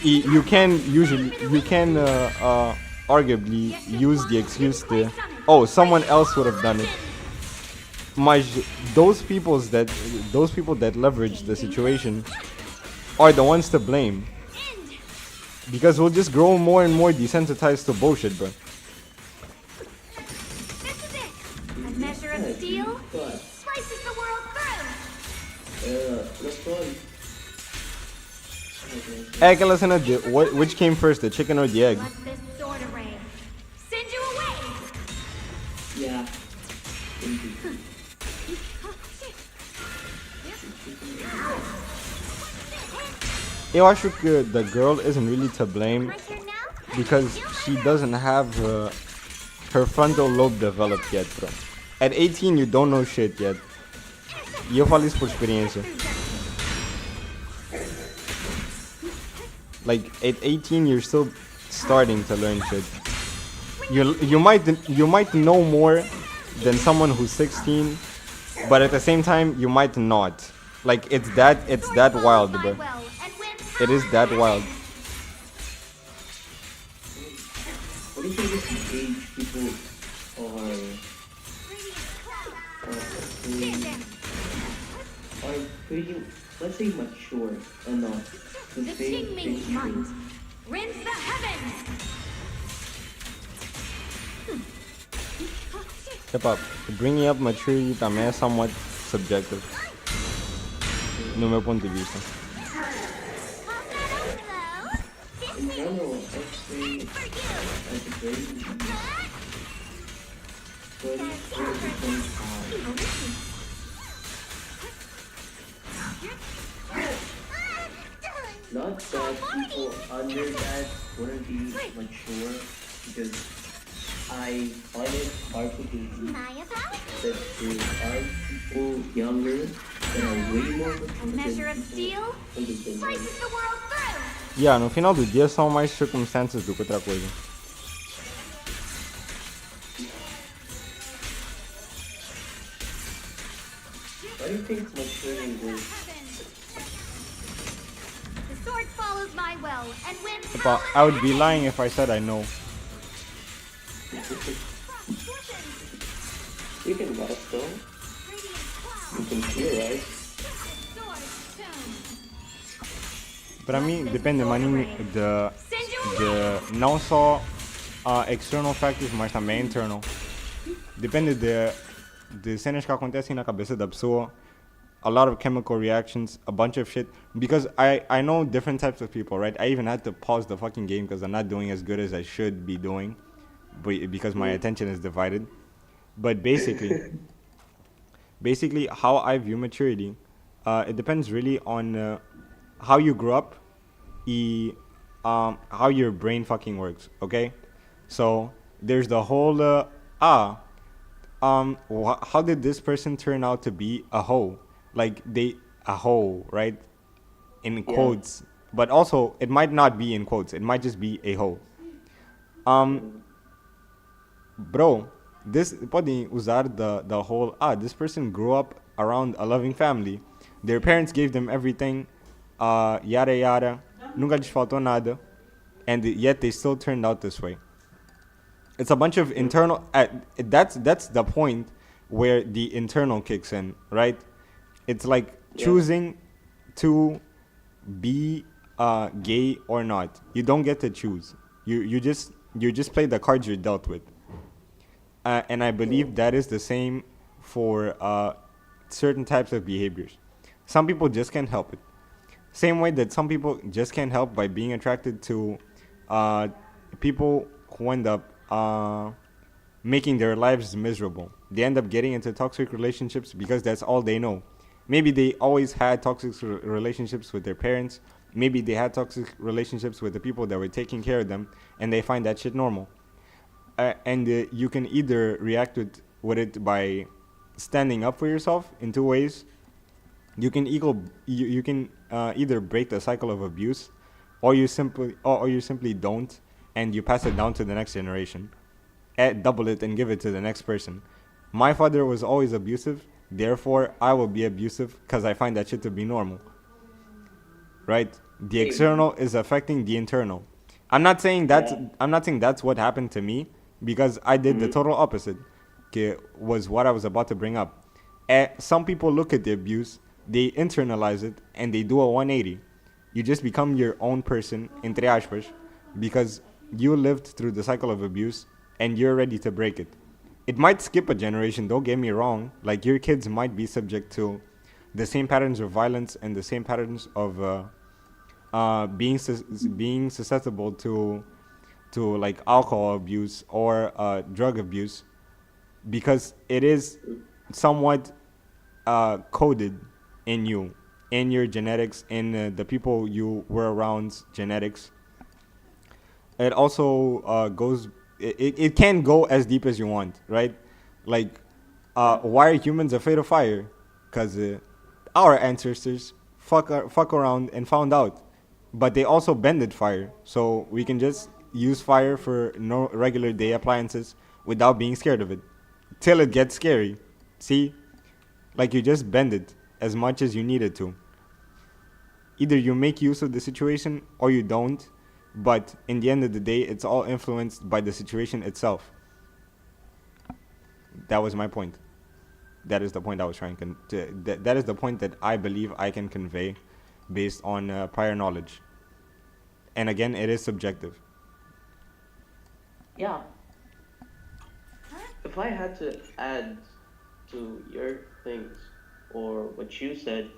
You can arguably use the excuse to, oh, someone else would have done it. Those people that leverage the situation are the ones to blame. Because we'll just grow more and more desensitized to bullshit, bro. This is it. A measure of steel slices the world through. Let's go. É aquela cena de which came first, the chicken or the egg? Let this sword array send you away. Yeah. Eu acho que the girl isn't really to blame My turn now? because she doesn't have her frontal lobe developed yet, bro. At 18, you don't know shit yet. E eu falo isso por experiência. Like, at 18, you're still starting to learn shit. You might know more than someone who's 16, but at the same time, you might not. Like, it's that wild, bro. It is that wild. What do you think is the age people are pretty, let's say, mature enough to The say king may things might true? rends the heavens. Step up. Bringing up maturity também é somewhat subjective. No meu ponto de vista. in general, I'd say For you. at the very least, 30, 40 to 25. Not that people under that wouldn't be mature, because I find it hard to believe My apologies. that there are people younger that are way more mature A measure than of steel people older than them. slices the world through. Yeah, no final do dia são mais circunstâncias do que outra coisa. Why do you think maturing is? The sword follows my will and wins But power I would be lying if I said I know. You can guess though. You can theorize. Para mim depende maninho de não só external factors, mas também internal. Depende de cenas que acontecem na cabeça da pessoa. A lot of chemical reactions, a bunch of shit. Because I know different types of people, right? I even had to pause the fucking game because I'm not doing as good as I should be doing, because my attention is divided. But basically, how I view maturity, it depends really on how you grew up, how your brain fucking works. Okay, so there's the whole how did this person turn out to be a hoe? Like a hoe, right? In quotes, but also it might not be in quotes. It might just be a hoe. Bro, this podem usar the whole this person grew up around a loving family. Their parents gave them everything, yada yada. Nunca lhes faltou nada, and yet they still turned out this way. It's a bunch of internal. That's the point where the internal kicks in, right? It's like choosing to be gay or not. You don't get to choose. You just play the cards you're dealt with. And I believe that is the same for certain types of behaviors. Some people just can't help it. Same way that some people just can't help by being attracted to people who end up making their lives miserable. They end up getting into toxic relationships because that's all they know. Maybe they always had toxic relationships with their parents. Maybe they had toxic relationships with the people that were taking care of them, and they find that shit normal. And you can either react with it by standing up for yourself in two ways. You can either break the cycle of abuse, or you simply don't, and you pass it down to the next generation. Double it and give it to the next person. My father was always abusive, therefore I will be abusive because I find that shit to be normal. Right? The external is affecting the internal. I'm not saying that's what happened to me, because I did the total opposite. Was what I was about to bring up. Some people look at the abuse, they internalize it, and they do a 180. You just become your own person, entre aspas, because you lived through the cycle of abuse and you're ready to break it. It might skip a generation, don't get me wrong. Like, your kids might be subject to the same patterns of violence and the same patterns of being susceptible to like alcohol abuse or drug abuse, because it is somewhat coded in you, in your genetics, in the people you were around's genetics. It also goes. It can go as deep as you want, right? Like, why are humans afraid of fire? Because our ancestors fuck around and found out, but they also bended fire, so we can just use fire for no regular day appliances without being scared of it, till it gets scary. See, like, you just bend it as much as you need it to. Either you make use of the situation or you don't, but in the end of the day, it's all influenced by the situation itself. That was my point. That is the point I was trying to. That is the point that I believe I can convey based on prior knowledge. And again, it is subjective. Yeah. If I had to add to your things or what you said,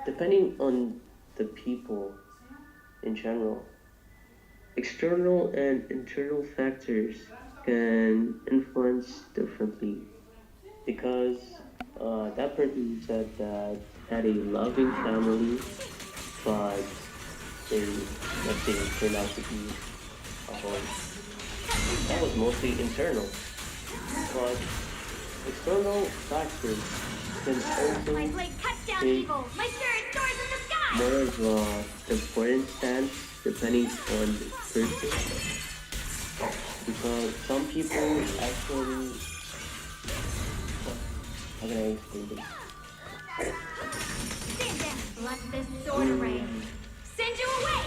depending on the people in general. External and internal factors can influence differently because that person said that had a loving family, but they, let's say, turned out to be a home. That was mostly internal, but external factors can My also blade cuts down take evil. My spirit soars in the sky. more of an important stance depending on the person. Because some people actually, how can I explain this? Stand down. Let this sword array send you away.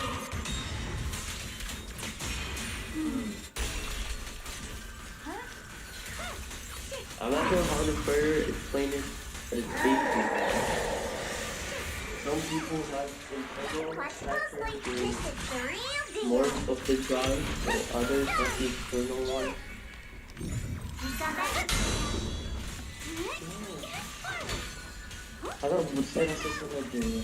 I'm not sure how to further explain it, but it's basically some people have internal factors doing The real deal. more of the drive, while others have the external one. You got that? Allora, bussare la stessa ragione.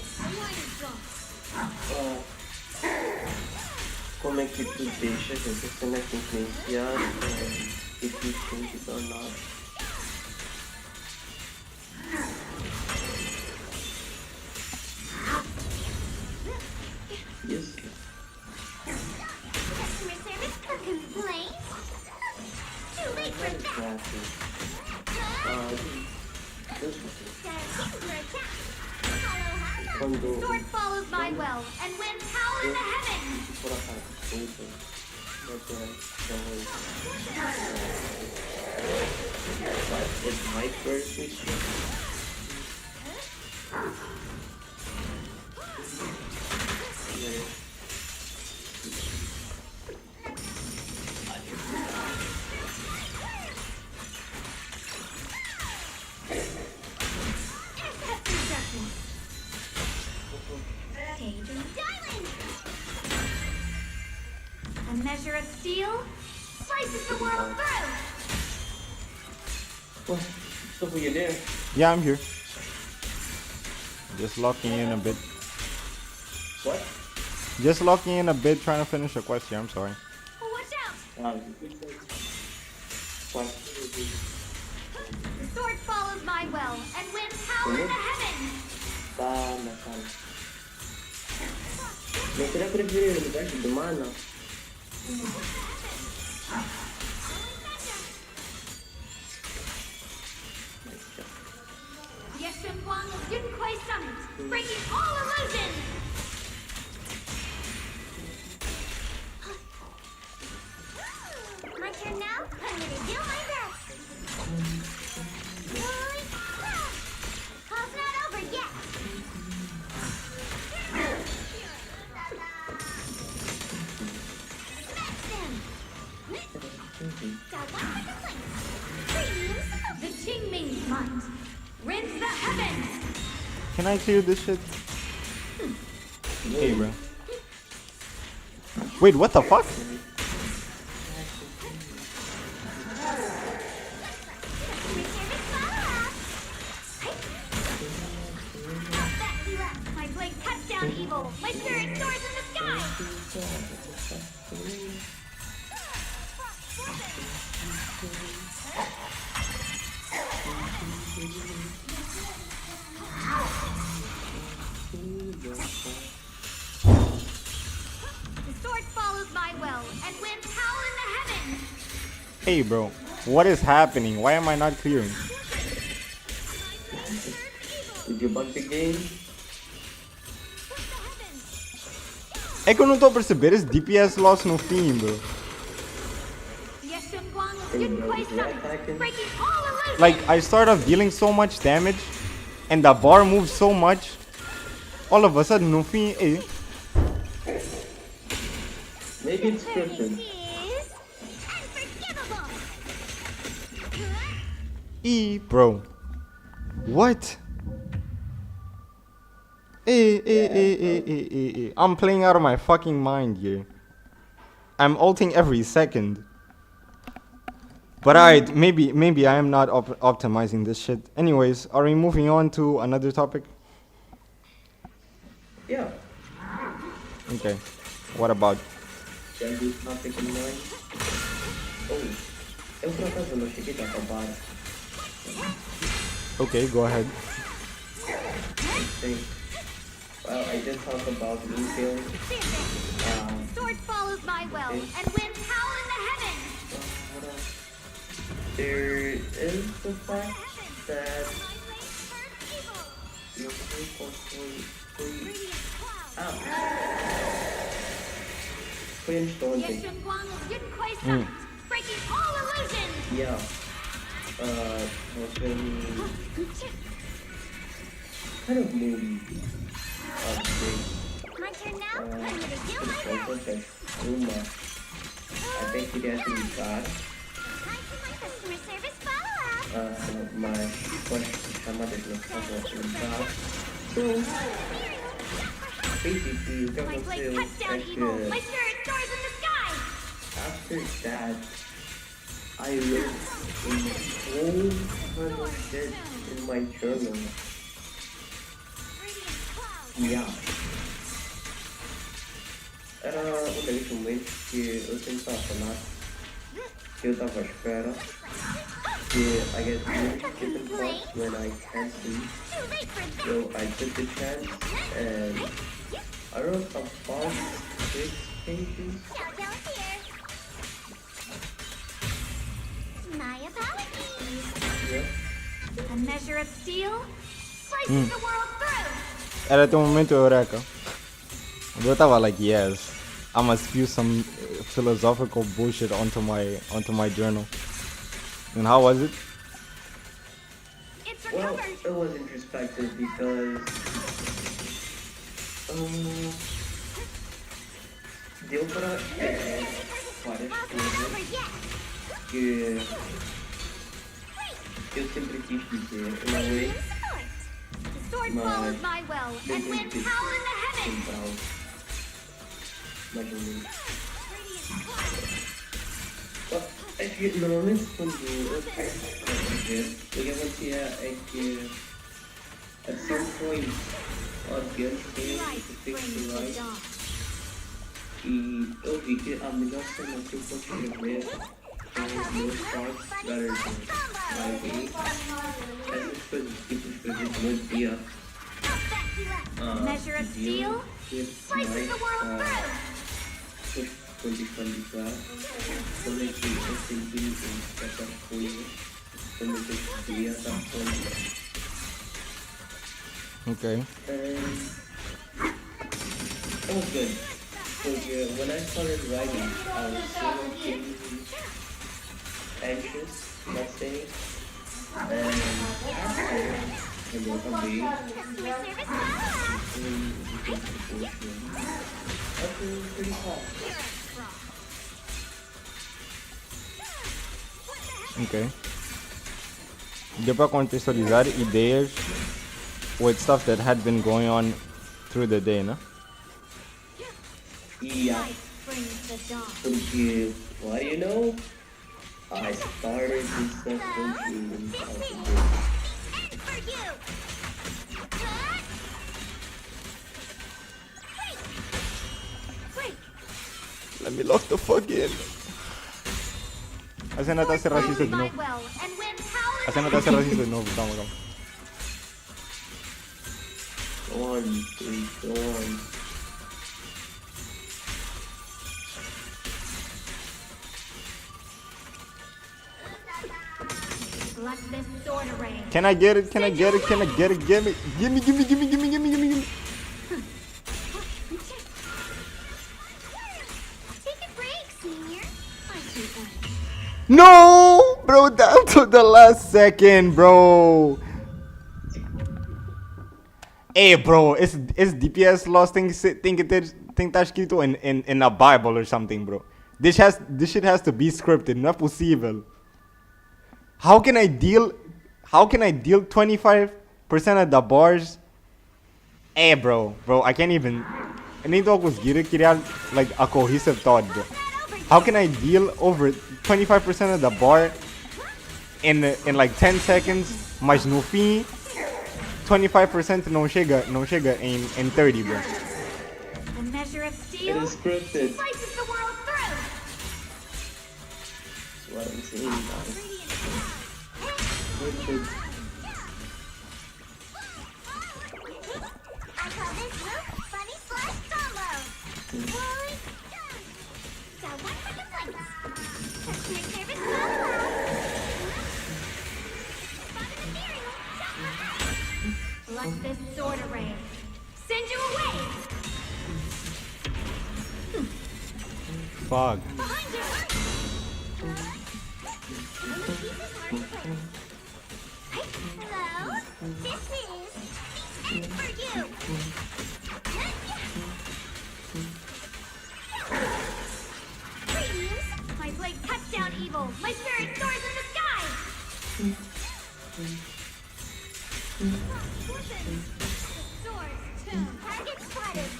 Come che tu dici che questa non è influenza e tu senti o no? Yes. Customer service for complaints? Too late for that. This The sword follows my well and winds howl in the heavens. But it might work with you. A measure of steel slices the world through. Well, so were you there? Yeah, I'm here. Just locking in a bit. What? Just locking in a bit, trying to finish a question. I'm sorry. Oh, watch out! What? The sword follows my well and winds howl in the heavens. Tama. May pinag-review yung guys, dumana. Yeshun of Yunquay Summit, breaking all illusions! My turn now? I'm gonna do my best! Holy crap! Call's not over yet! Smash them! The Qingming might rinse the heavens! Can I clear this shit? Hey, bro. Wait, what the fuck? My blade cuts down evil. My spirit soars in the sky. The sword follows my well and winds howl in the heavens. Hey, bro. What is happening? Why am I not clearing? Did you bug the game? É que eu não tô a perceber esse DPS loss no fim, bro. Breaking all illusions. Like, I start off dealing so much damage, and the bar moves so much. All of a sudden, no fim, eh? Maybe it's scripted. Is unforgivable. Bro. What? I'm playing out of my fucking mind here. I'm ulting every second. But alright, maybe I am not optimizing this shit. Anyways, are we moving on to another topic? Yeah. Okay. What about? Já vi Traffic in Mind. Oh, eu por acaso não cheguei a acabar. Okay, go ahead. Sim. Well, I did talk about Infield. Sword follows my will and winds howl in the heavens. What else? There is the fact that your people foi antes de ontem. Breaking all illusions. Yeah. Was kind of movie. My turn now. I'm gonna do my best. Uma. I think he has to be bad. Time for my customer service follow-up. Mas depois chamadas não estavam a usar. So, basically, o que My blade aconteceu cuts down é evil. My que spirit soars in the sky. after that, I wrote a whole ton of shit in my journal. Yeah. Era um daqueles momentos que eu sempre estava a falar, que eu estava à espera, que I get really different parts when I can't sleep. Too late for that. So I took the chance and I wrote about 6 pages. Telltale here. My apologies. Yeah. A measure of steel slices the world through. Era teu momento eureka. Eu tava like, yes, I must spew some philosophical bullshit onto my journal. And how was it? It's Well, recovered. it was introspective because deu para várias Not coisas over yet. que eu sempre quis dizer. Uma vez The sword follows my will and winds howl in the heavens. central, mais ou menos. É que normalmente quando eu penso em ver, o que acontecia é que at some point our guns came Light to fix brings the the light dawn. e eu vi que a melhor cena que eu posso escrever são os meus parts better than my way. Essas coisas tipo escrever de noite dia. A measure of steel slices the world through. Depois contextualizar como é que eu senti em certas coisas, como é que eu podia dar conta. Okay. And it was good. Because when I started writing, I was so anxious, let's say. And after I wrote a bit, Customer service follow-up. I feel pretty calm. Okay. Deu pra contextualizar ideias with stuff that had been going on through the day, né? Yeah, Light brings the dawn. porque, what do you know? I started this stuff thinking about the day. And for you. Break. Let me lock the fuck in. A cena tá a ser racista de My novo. will and winds howl in A cena tá a ser racista de novo, calma, calma. Go on, please, go on. Select this sword array. Can I get it? Can I get it? Can I get it? Give me, give me, give me, give me, give me, give me, give me, give me. Take a break, senior. I see that. No, bro, down to the last second, bro. Hey, bro, it's DPS lost thing think tá escrito in a Bible or something, bro. This shit has to be scripted, não é possível. How can I deal 25% of the bars? Hey, bro, I can't even. I nem tô conseguindo criar like a cohesive thought, bro. How can I deal over 25% of the bar in like 10 seconds, mas no fim 25% não chega em 30, bro. The measure of It steel is scripted. slices the world through. That's what I'm saying now. Scripted. I call this move funny slash combo. Boy, so one for the points. Customer service combo. Plus this sword array. Send you away. Fuck. Behind you. Hello. This is the end for you. Greetings. My blade cuts down evil. My spirit soars in the sky. Soars too. Target spotted.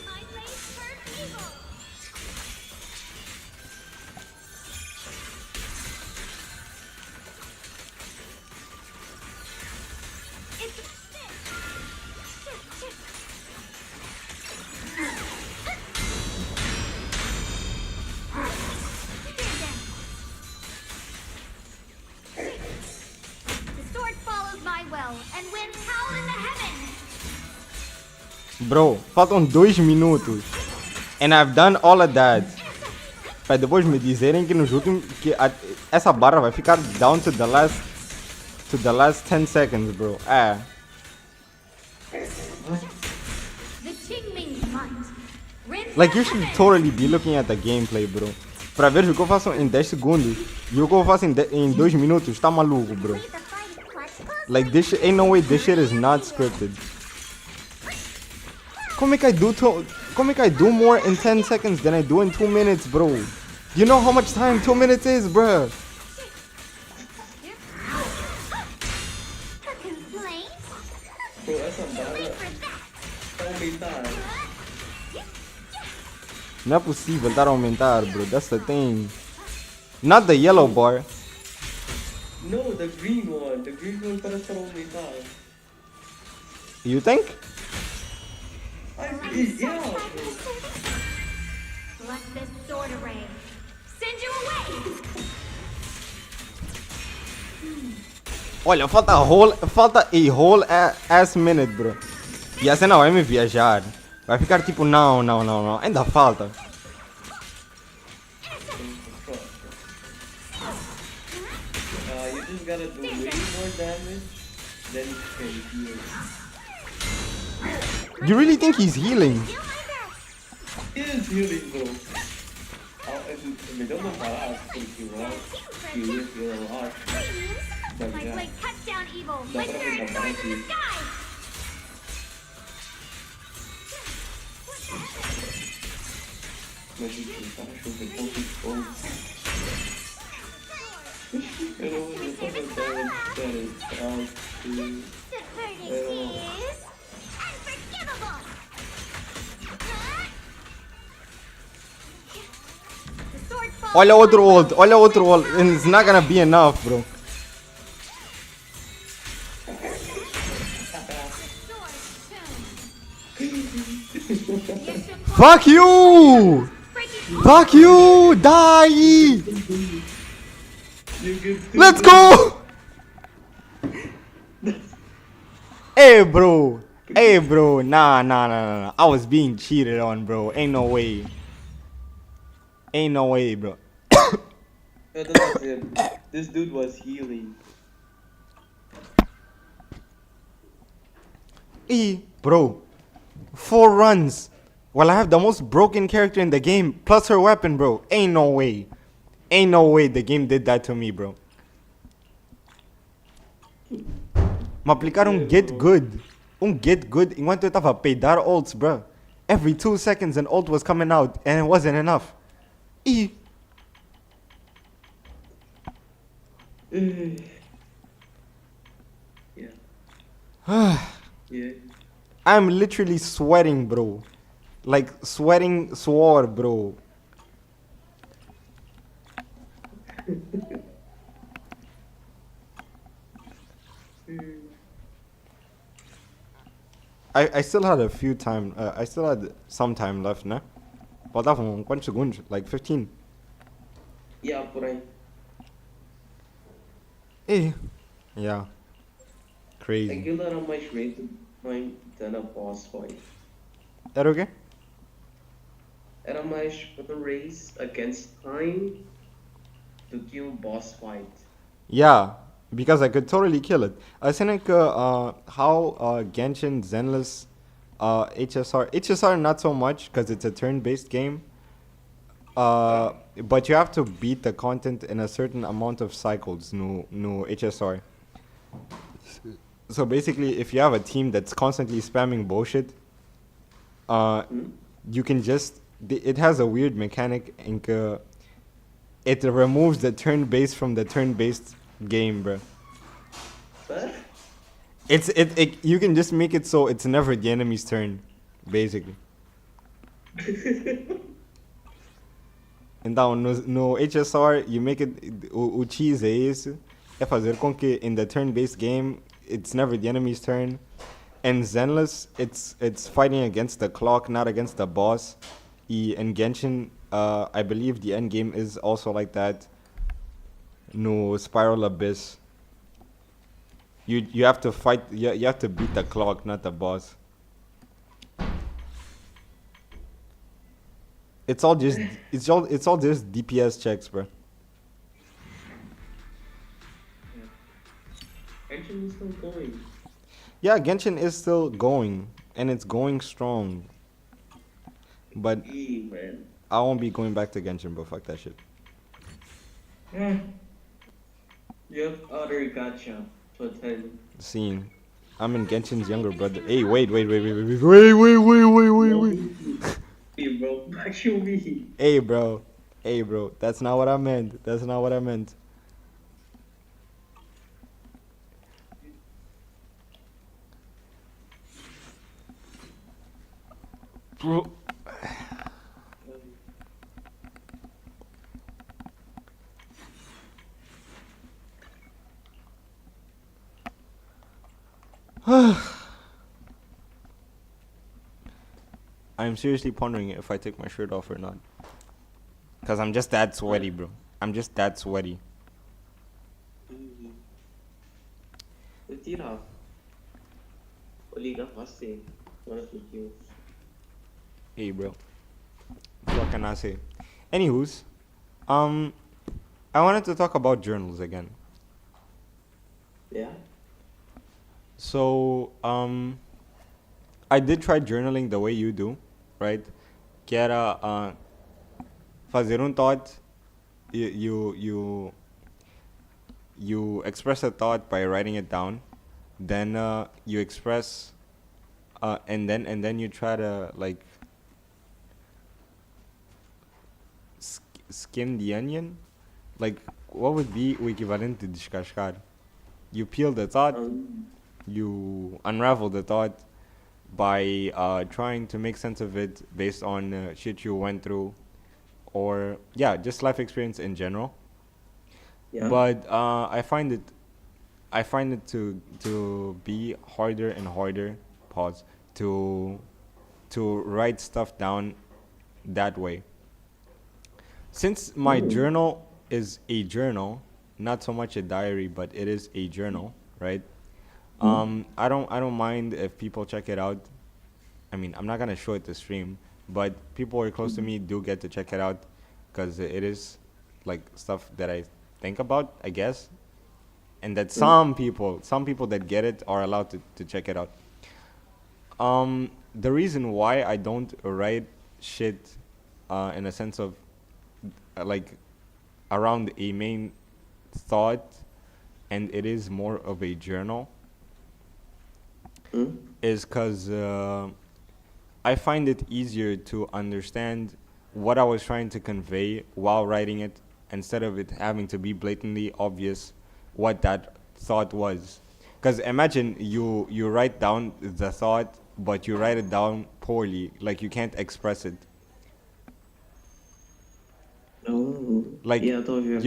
My blade spurs evil. It's a stick. The sword follows my will and winds howl in the heavens. Bro, faltam 2 minutos. And I've done all of that. Pra depois me dizerem que nos últimos. Que essa barra vai ficar down to the last 10 seconds, bro. Ah. The Qing means might. Rinse Like the you should heavens. totally be looking at the gameplay, bro. Pra ver o que eu faço em 10 segundos e o que eu faço em 2 minutos, tá maluco, bro. Leave the fighting clutch close. Like this shit, ain't no way this shit is not scripted. Como é que I do more in 10 seconds than I do in 2 minutes, bro? You know how much time 2 minutes is, bro? A complaint? Bro, essa Wait barra for that. tá aumentada. Não é possível estar a aumentar, bro. That's the thing. Not the yellow bar. No, the green one. The green one parece estar aumentada. You think? Yeah, bro. Bless this sword array. Send you away. Olha, falta a whole ass minute, bro. E a cena vai me viajar. Vai ficar tipo, não. Ainda falta. You just gotta do way more damage than you can heal. You really think he's healing? Do my best. He is healing, bro. Melhor não parar, porque eu heal a lot. Greetings. But My yeah. blade cuts down evil. Dá My pra spirit aumentar soars in aqui. the sky. Mas enfim, tá chovendo pouco de fogo. Eu não vou damage, peraí. The verdict is unforgivable. The sword falls Olha outro on my ult, will. olha outro ult. And it's not gonna be enough, bro. Fuck you! Fuck you! Die! Let's go! Hey, bro. Hey, bro. Nah. I was being cheated on, bro. Ain't no way. Ain't no way, bro. Eu tô dizendo, this dude was healing. Bro. 4 runs. Well, I have the most broken character in the game, plus her weapon, bro. Ain't no way. Ain't no way the game did that to me, bro. Me aplicaram get good. Get good enquanto eu tava a peidar ults, bro. Every 2 seconds an ult was coming out and it wasn't enough. Yeah. Yeah. I'm literally sweating, bro. Like sweating sword, bro. I still had a few time. I still had some time left, né? Faltavam quantos segundos? Like 15. Yeah, por aí. Eh. Yeah. Crazy. Aquilo era mais rated point than a boss fight. Era o quê? Era mais um race against time do que boss fight. Yeah, because I could totally kill it. I think how Genshin, Zenless, HSR not so much because it's a turn-based game. But you have to beat the content in a certain amount of cycles. No HSR. So basically, if you have a team that's constantly spamming bullshit, you can just. It has a weird mechanic. It removes the turn-based from the turn-based game, bro. But It you can just make it so it's never the enemy's turn, basically. Então, no HSR, you make it. O cheese é esse. É fazer com que in the turn-based game, it's never the enemy's turn. And Zenless, it's fighting against the clock, not against the boss. In Genshin, I believe the end game is also like that. No Spiral Abyss. You have to fight. You have to beat the clock, not the boss. It's all just DPS checks, bro. Genshin is still going. Yeah, Genshin is still going, and it's going strong. But Hey, man. I won't be going back to Genshin, bro. Fuck that shit. You have other gacha to attend. Scene. I'm in Genshin's younger brother. Hey, wait. Hey, bro, back you me. Hey, bro. That's not what I meant. Bro. I'm seriously pondering if I take my shirt off or not. Cause I'm just that sweaty, bro. I'm just that sweaty. Retira. Vou ligar pra você. Agora que Hey, bro. What can I say? Anywho's, I wanted to talk about journals again. Yeah? So, I did try journaling the way you do, right? Que era fazer thought. You express a thought by writing it down, then you express, and then you try to like skin the onion. Like, what would be o equivalente de descascar? You peel the thought, you unravel the thought by trying to make sense of it based on shit you went through, or yeah, just life experience in general. Yeah. But I find it to be harder and harder. Pause to write stuff down that way. Since my journal is a journal, not so much a diary, but it is a journal, right? I don't mind if people check it out. I mean, I'm not gonna show it to stream, but people who are close to me do get to check it out, because it is like stuff that I think about, I guess, and that some people that get it are allowed to check it out. The reason why I don't write shit in a sense of like around a main thought, and it is more of a journal, is because I find it easier to understand what I was trying to convey while writing it, instead of it having to be blatantly obvious what that thought was. Because imagine you write down the thought, but you write it down poorly, like you can't express it. Oh. Like Yeah, tô vendo.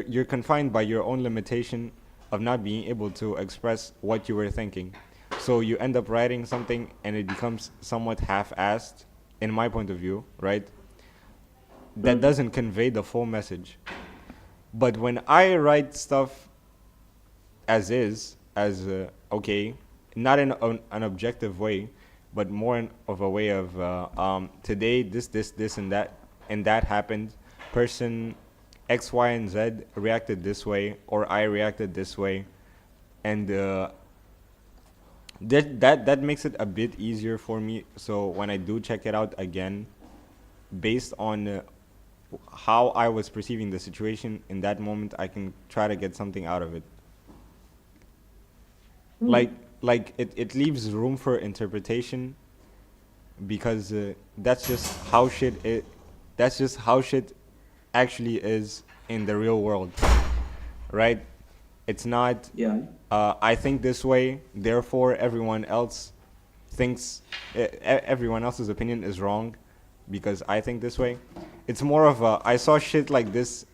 you're confined by your own limitation of not being able to express what you were thinking. So you end up writing something and it becomes somewhat half-assed, in my point of view, right? That doesn't convey the full message. But when I write stuff as is, as okay, not in an objective way, but more of a way of today this and that happened. Person X, Y, and Z reacted this way, or I reacted this way, and that makes it a bit easier for me. So when I do check it out again, based on how I was perceiving the situation in that moment, I can try to get something out of it. Like it leaves room for interpretation because that's just how shit actually is in the real world, right? It's not Yeah. I think this way, therefore everyone else thinks everyone else's opinion is wrong because I think this way. It's more of a I saw shit like this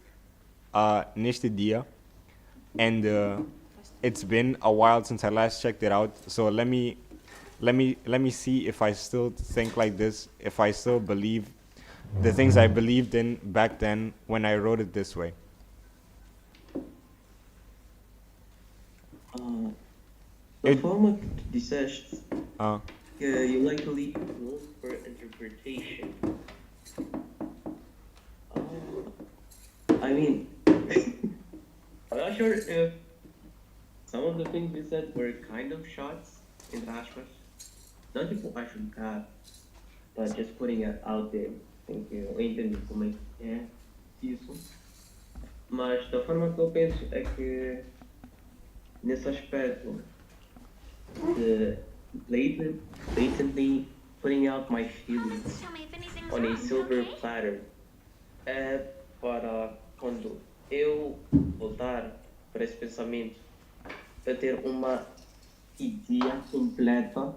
neste dia, and it's been a while since I last checked it out. So let me see if I still think like this, if I still believe the things I believed in back then when I wrote it this way. Da It- forma que tu disseste Uh, que you like to leave room for interpretation. I mean, I'm not sure if some of the things you said were kind of shots in aspas. Not tipo a julgar, but just putting it out there. Em que eu entendi como é que é isso. Mas da forma que eu penso é que nesse aspecto de blatantly putting out my feelings Tell me if anything's on a wrong, silver okay? platter é para quando eu voltar para esse pensamento eu ter uma ideia completa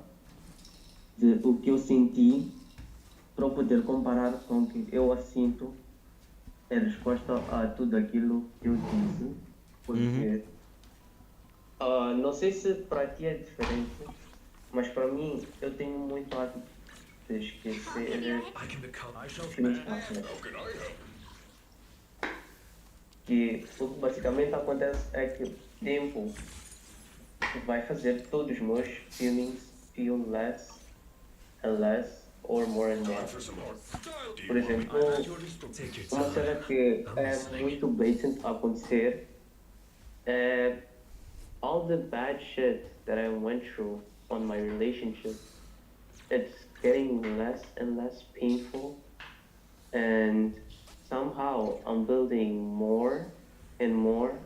de o que eu senti para eu poder comparar com o que eu sinto em resposta a tudo aquilo que eu disse, porque não sei se para ti é diferente, mas para mim eu tenho muito hábito de esquecer filmes passados. Que o que basicamente acontece é que o tempo vai fazer todos os meus feelings feel less and less or more and more. Por exemplo, uma cena que é muito blatant a acontecer é all the bad shit that I went through on my relationship. It's getting less and less painful, and somehow I'm building more and more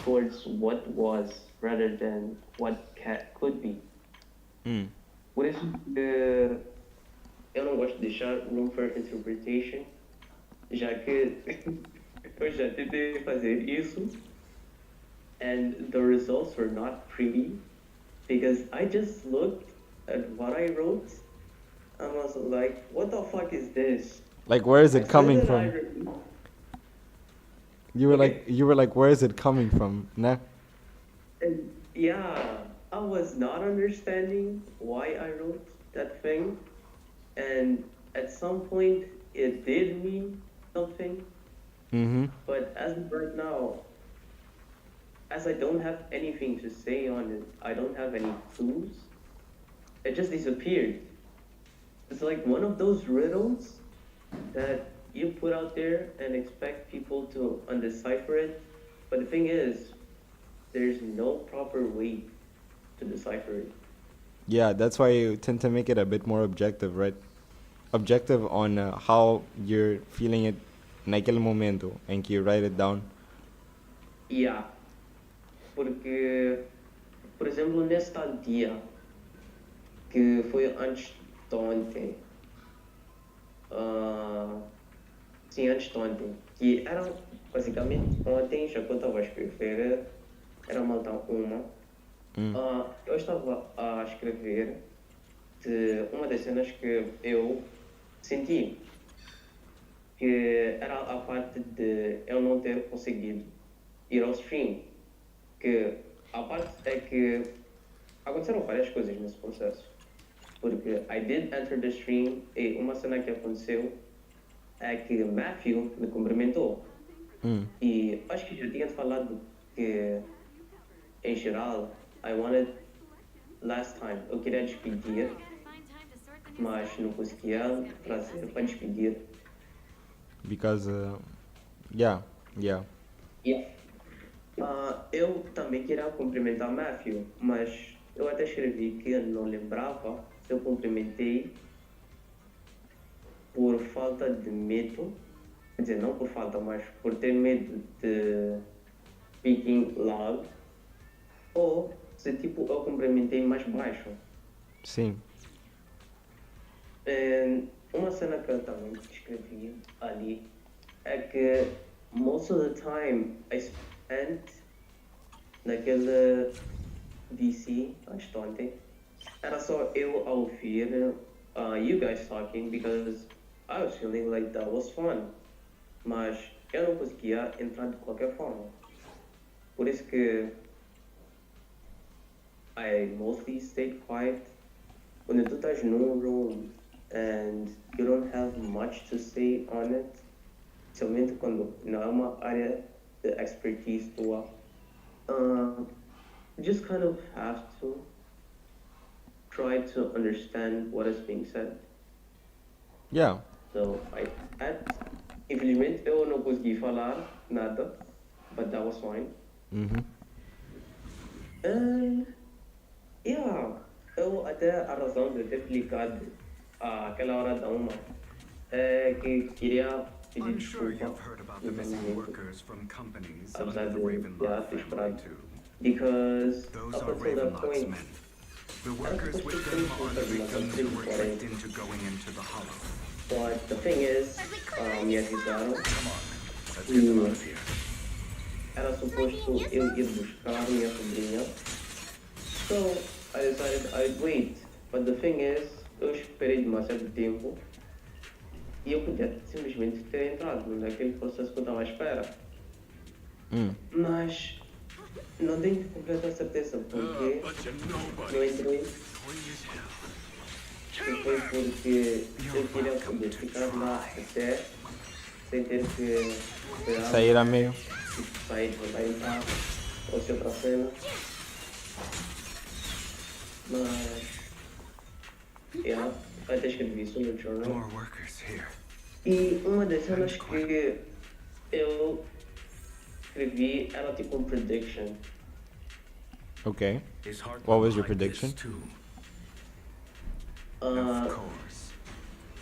towards what was rather than what could be. Por isso que eu não gosto de deixar room for interpretation, já que eu já tentei fazer isso and the results were not pretty because I just looked at what I wrote and was like, what the fuck is this? like where is I it said coming that from? You were like where is it coming from? Nah. And yeah, I was not understanding why I wrote that thing, and at some point it did mean something, but as of right now, as I don't have anything to say on it, I don't have any clues, it just disappeared. It's like one of those riddles that you put out there and expect people to undecipher it, but the thing is, there's no proper way to decipher it. Yeah, that's why you tend to make it a bit more objective, right? Objective on how you're feeling it naquele momento em que you write it down. Yeah. Porque, por exemplo, nesse tal dia, que foi antes de ontem, sim, antes de ontem, que era basicamente ontem, já que eu estava a escrever, era malta uma, eu estava a escrever de uma das cenas que eu senti, que era a parte de eu não ter conseguido ir ao stream, que a parte é que aconteceram várias coisas nesse processo. Porque I did enter the stream e uma cena que aconteceu é que Matthew me cumprimentou. E acho que já tinha falado que, em geral, I wanted last time, eu queria despedir, mas não conseguia trazer para despedir. Because, yeah. Yeah. Eu também queria cumprimentar Matthew, mas eu até escrevi que eu não lembrava se eu cumprimentei por falta de medo, quer dizer, não por falta, mas por ter medo de speaking loud, ou se tipo eu cumprimentei mais baixo. Sim. Uma cena que eu também escrevi ali é que most of the time I spent naquele DC, acho que ontem, era só eu a ouvir you guys talking because I was feeling like that was fun. Mas eu não conseguia entrar de qualquer forma. Por isso que I mostly stayed quiet. Quando tu estás num room and you don't have much to say on it, especialmente quando não é uma área de expertise tua, you just kind of have to try to understand what is being said. Yeah. So infelizmente eu não consegui falar nada, but that was fine. Yeah, eu até a razão de ter clicado aquela hora da uma é que queria pedir I'm sure desculpa. you've heard about the missing workers from companies Apesar under the de Ravenlock ter family esperado. too. Because Those up are until that Ravenlock's point, men. The workers with them are the victims who were tricked into going into the Hollow. but the thing is, me avisaram Come on, let's get them out of here. era suposto eu ir buscar minha sobrinha. So I decided I'd wait. But the thing is, eu esperei demasiado tempo e eu podia simplesmente ter entrado naquele processo que eu estava à espera. Mas não tenho completa certeza porque não entrei. E foi porque eu queria poder ficar lá até sem ter que esperar Sair a meio. sair, voltar a entrar ou se outra cena. Mas eu até escrevi isso no journal. More workers here. E uma das cenas que eu escrevi era tipo um prediction. Okay. Is Heartland What was your like this prediction? too? Uh, Of course.